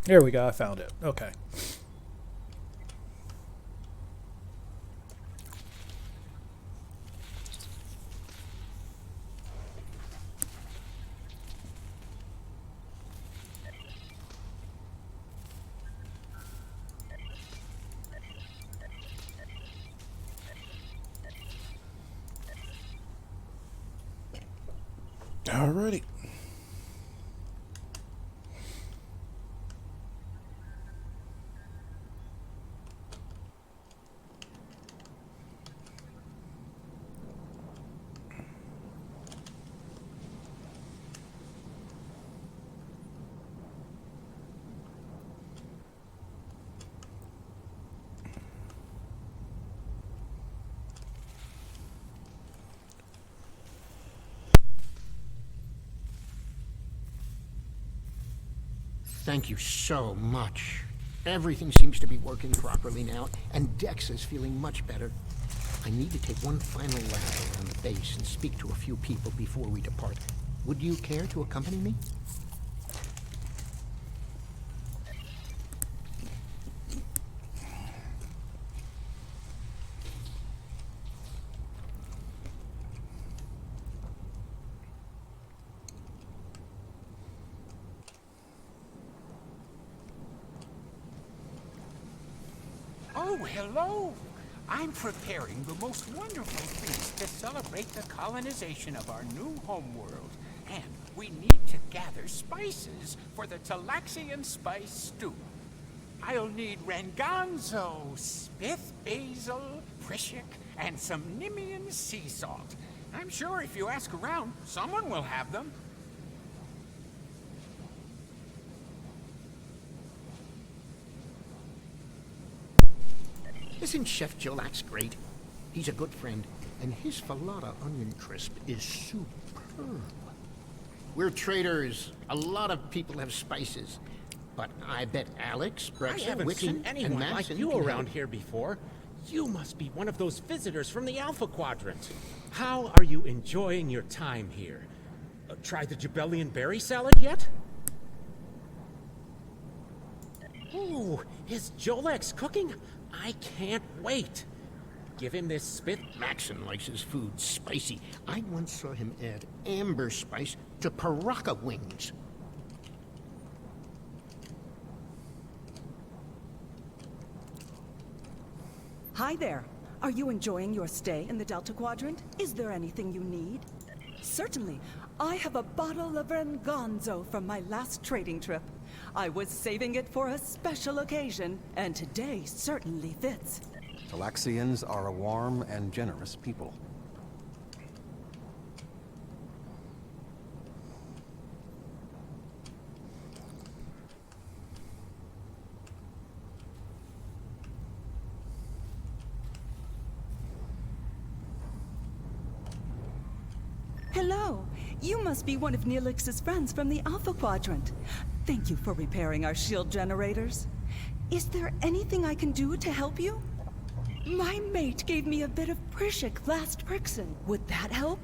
There we go. I found it. Okay. Alrighty. Thank you so much. Everything seems to be working properly now, and Dex is feeling much better. I need to take one final lap around the base and speak to a few people before we depart. Would you care to accompany me? Oh, hello. I'm preparing the most wonderful feast to celebrate the colonization of our new homeworld. And we need to gather spices for the Talaxian spice stew. I'll need ranganzo, spith basil, prishik, and some Nimian sea salt. I'm sure if you ask around, someone will have them. Isn't Chef Jolax great? He's a good friend, and his falata onion crisp is superb. We're traders. A lot of people have spices. But I bet Alex, I Brex, haven't Wixon, seen anyone and like Madison you can around help. here before. You must be one of those visitors from the Alpha Quadrant. How are you enjoying your time here? Tried the Jabellian berry salad yet? Ooh, is Jolex cooking? I can't wait. Give him this spit. Maxon likes his food spicy. I once saw him add amber spice to Paraka wings. Hi there. Are you enjoying your stay in the Delta Quadrant? Is there anything you need? Certainly. I have a bottle of Ranganzo from my last trading trip. I was saving it for a special occasion, and today certainly fits. Talaxians are a warm and generous people. Hello. You must be one of Neelix's friends from the Alpha Quadrant. Thank you for repairing our shield generators. Is there anything I can do to help you? My mate gave me a bit of Prishik last Prixon. Would that help?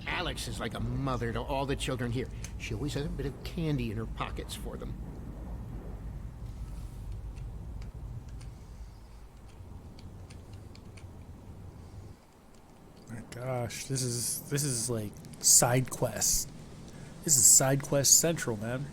Alex is like a mother to all the children here. She always has a bit of candy in her pockets for them. My gosh, this is like side quest. This is side quest central, man.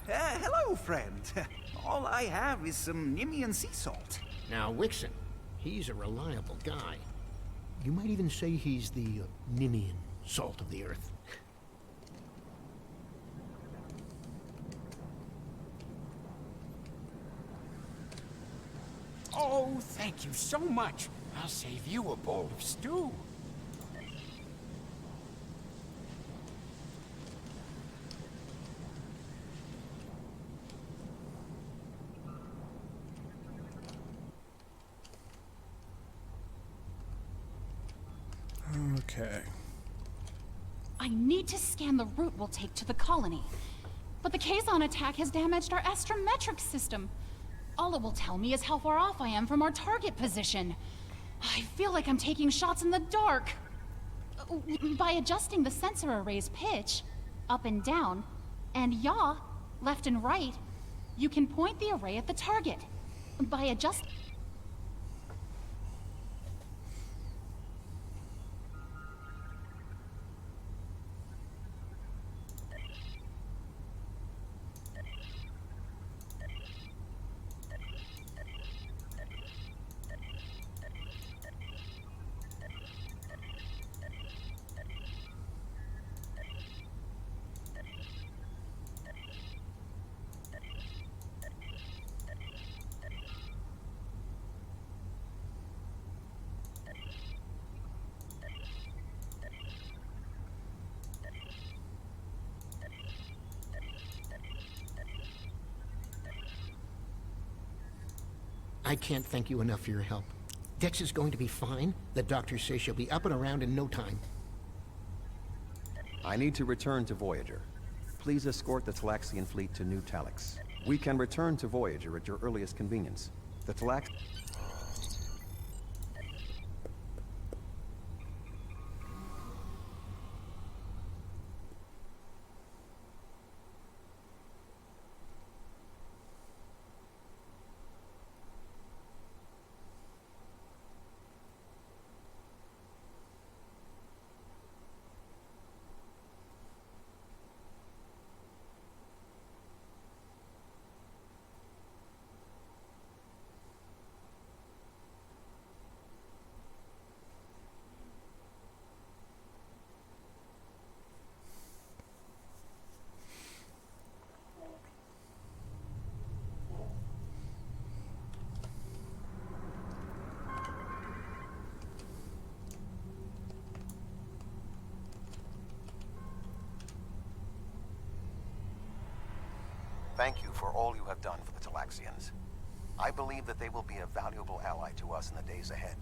Hello, friend. All I have is some Nimian sea salt. Now, Wixon, he's a reliable guy. You might even say he's the Nimian salt of the earth. Oh, thank you so much. I'll save you a bowl of stew. Okay. I need to scan the route we'll take to the colony. But the Kazon attack has damaged our astrometric system. All it will tell me is how far off I am from our target position. I feel like I'm taking shots in the dark. By adjusting the sensor array's pitch, up and down, and yaw, left and right, you can point the array at the target. By adjusting... I can't thank you enough for your help. Dex is going to be fine. The doctors say she'll be up and around in no time. I need to return to Voyager. Please escort the Talaxian fleet to New Talix. We can return to Voyager at your earliest convenience. The Talax... Thank you for all you have done for the Talaxians. I believe that they will be a valuable ally to us in the days ahead.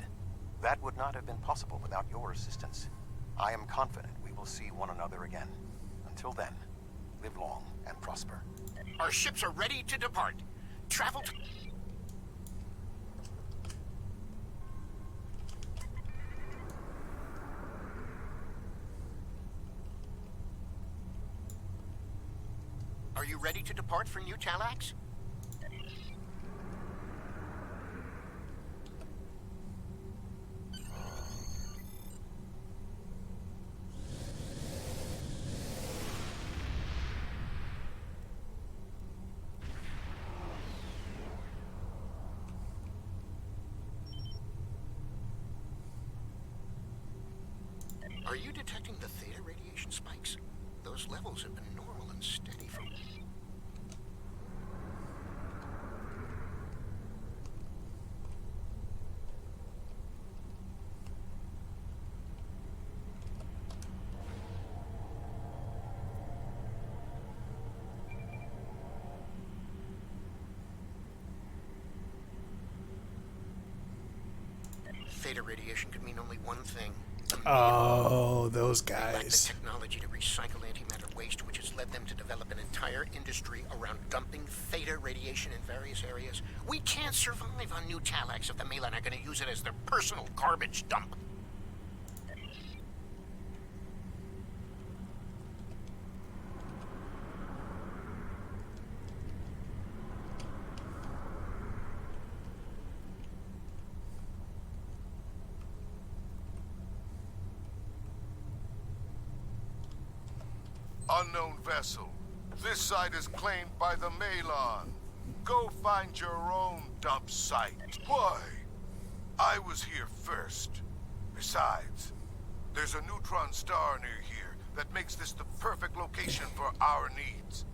That would not have been possible without your assistance. I am confident we will see one another again. Until then, live long and prosper. Our ships are ready to depart. Travel to... Are you ready to depart for New Talax? Are you detecting the theta radiation spikes? Those levels have been normal and steady for... Theta radiation could mean only one thing. Oh, those They lack the guys. technology to recycle antimatter waste, which has led them to develop an entire industry around dumping theta radiation in various areas. We can't survive on New Talax if the Malan are going to use it as their personal garbage dump. Unknown vessel. This site is claimed by the Malon. Go find your own dump site. Why? I was here first. Besides, there's a neutron star near here that makes this the perfect location for our needs.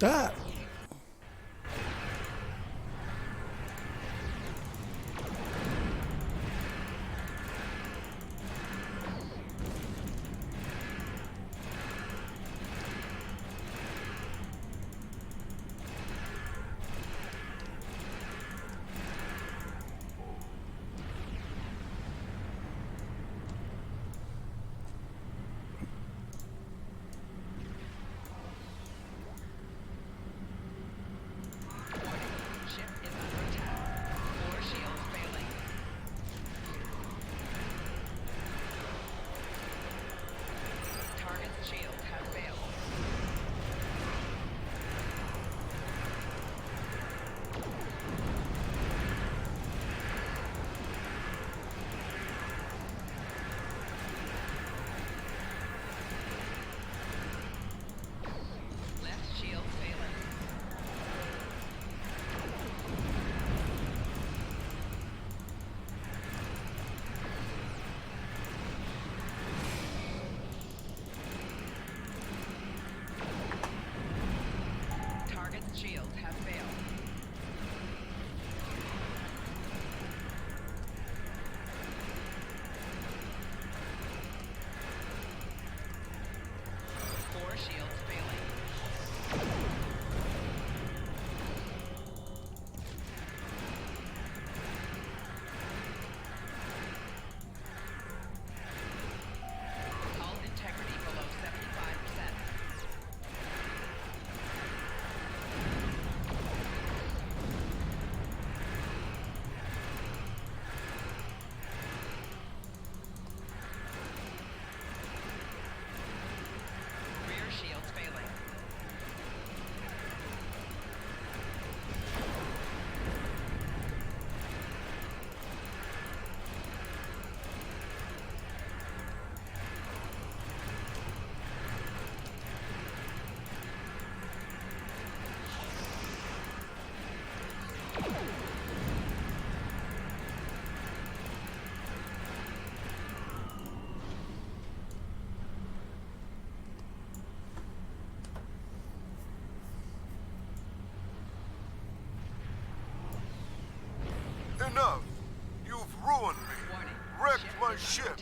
Ah. Enough! You've ruined me. Wrecked my ship.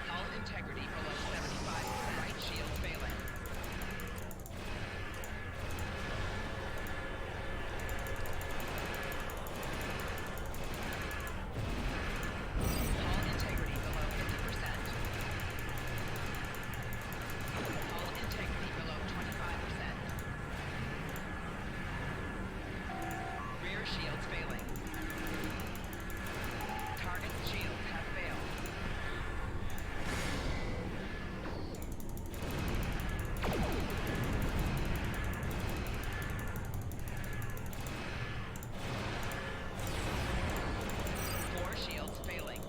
Hull integrity below 75%. Right shield failing. Hull integrity below 50%. Hull integrity below 25%. Rear shields failing. Target's shields have failed. Four shields failing.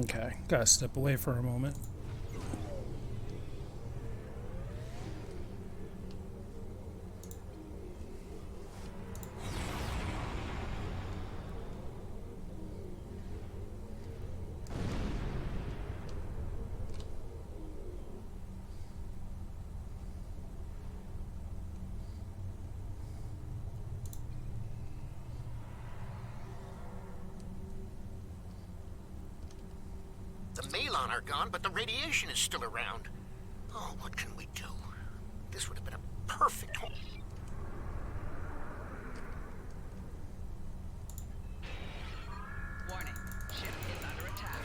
Okay, gotta step away for a moment. The Malon are gone, but the radiation is still around. Oh, what can we do? This would have been a perfect home. Warning. Ship is under attack.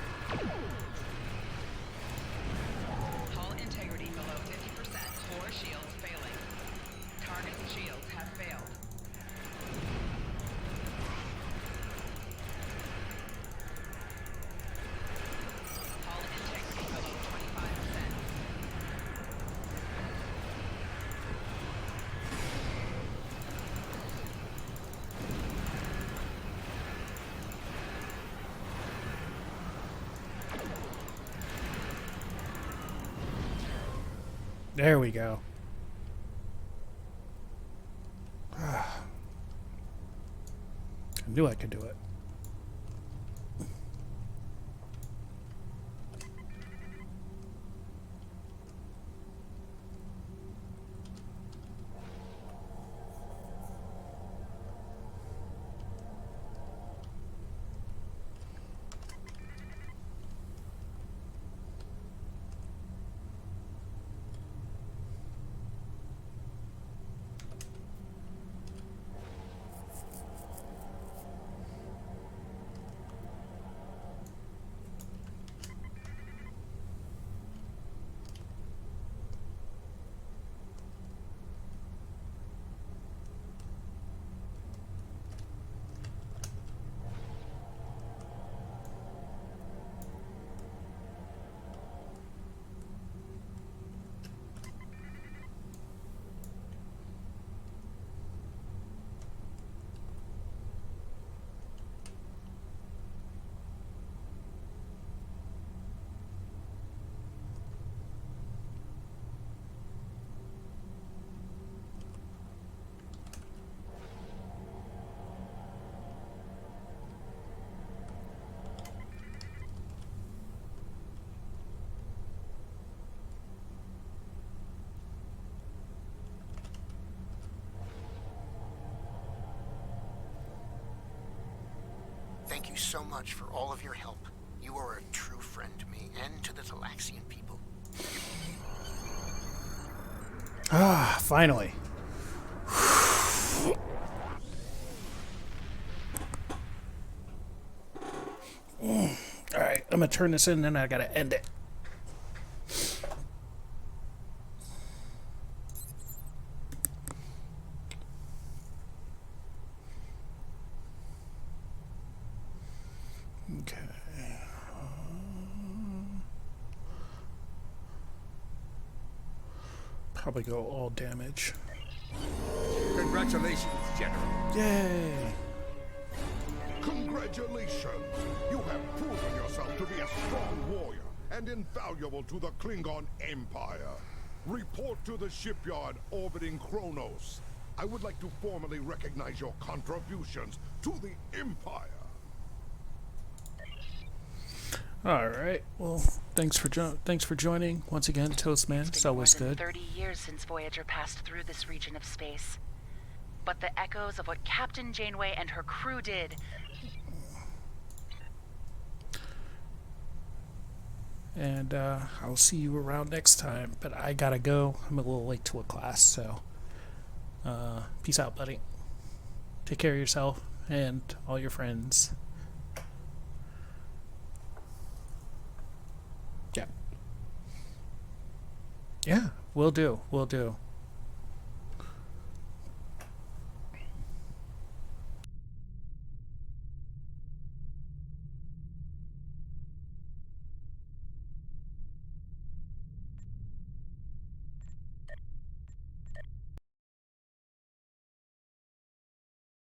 Hull integrity below 50%. Four shields failing. Target's shields have failed. Hull integrity below 25%. There we go. I knew I could do it. Thank you so much for all of your help. You are a true friend to me and to the Talaxian people. Ah, finally. Alright, I'm gonna turn this in, then I gotta end it. Okay. Probably go all damage. Congratulations, General. Yay! Congratulations! You have proven yourself to be a strong warrior and invaluable to the Klingon Empire. Report to the shipyard orbiting Kronos. I would like to formally recognize your contributions to the Empire. All right. Well, thanks for joining once again, Toastman. It's always good. 30 years since Voyager passed through this region of space. But the echoes of what Captain Janeway and her crew did. And I'll see you around next time. But I gotta go. I'm a little late to a class, so peace out, buddy. Take care of yourself and all your friends. Yeah. Yeah, will do.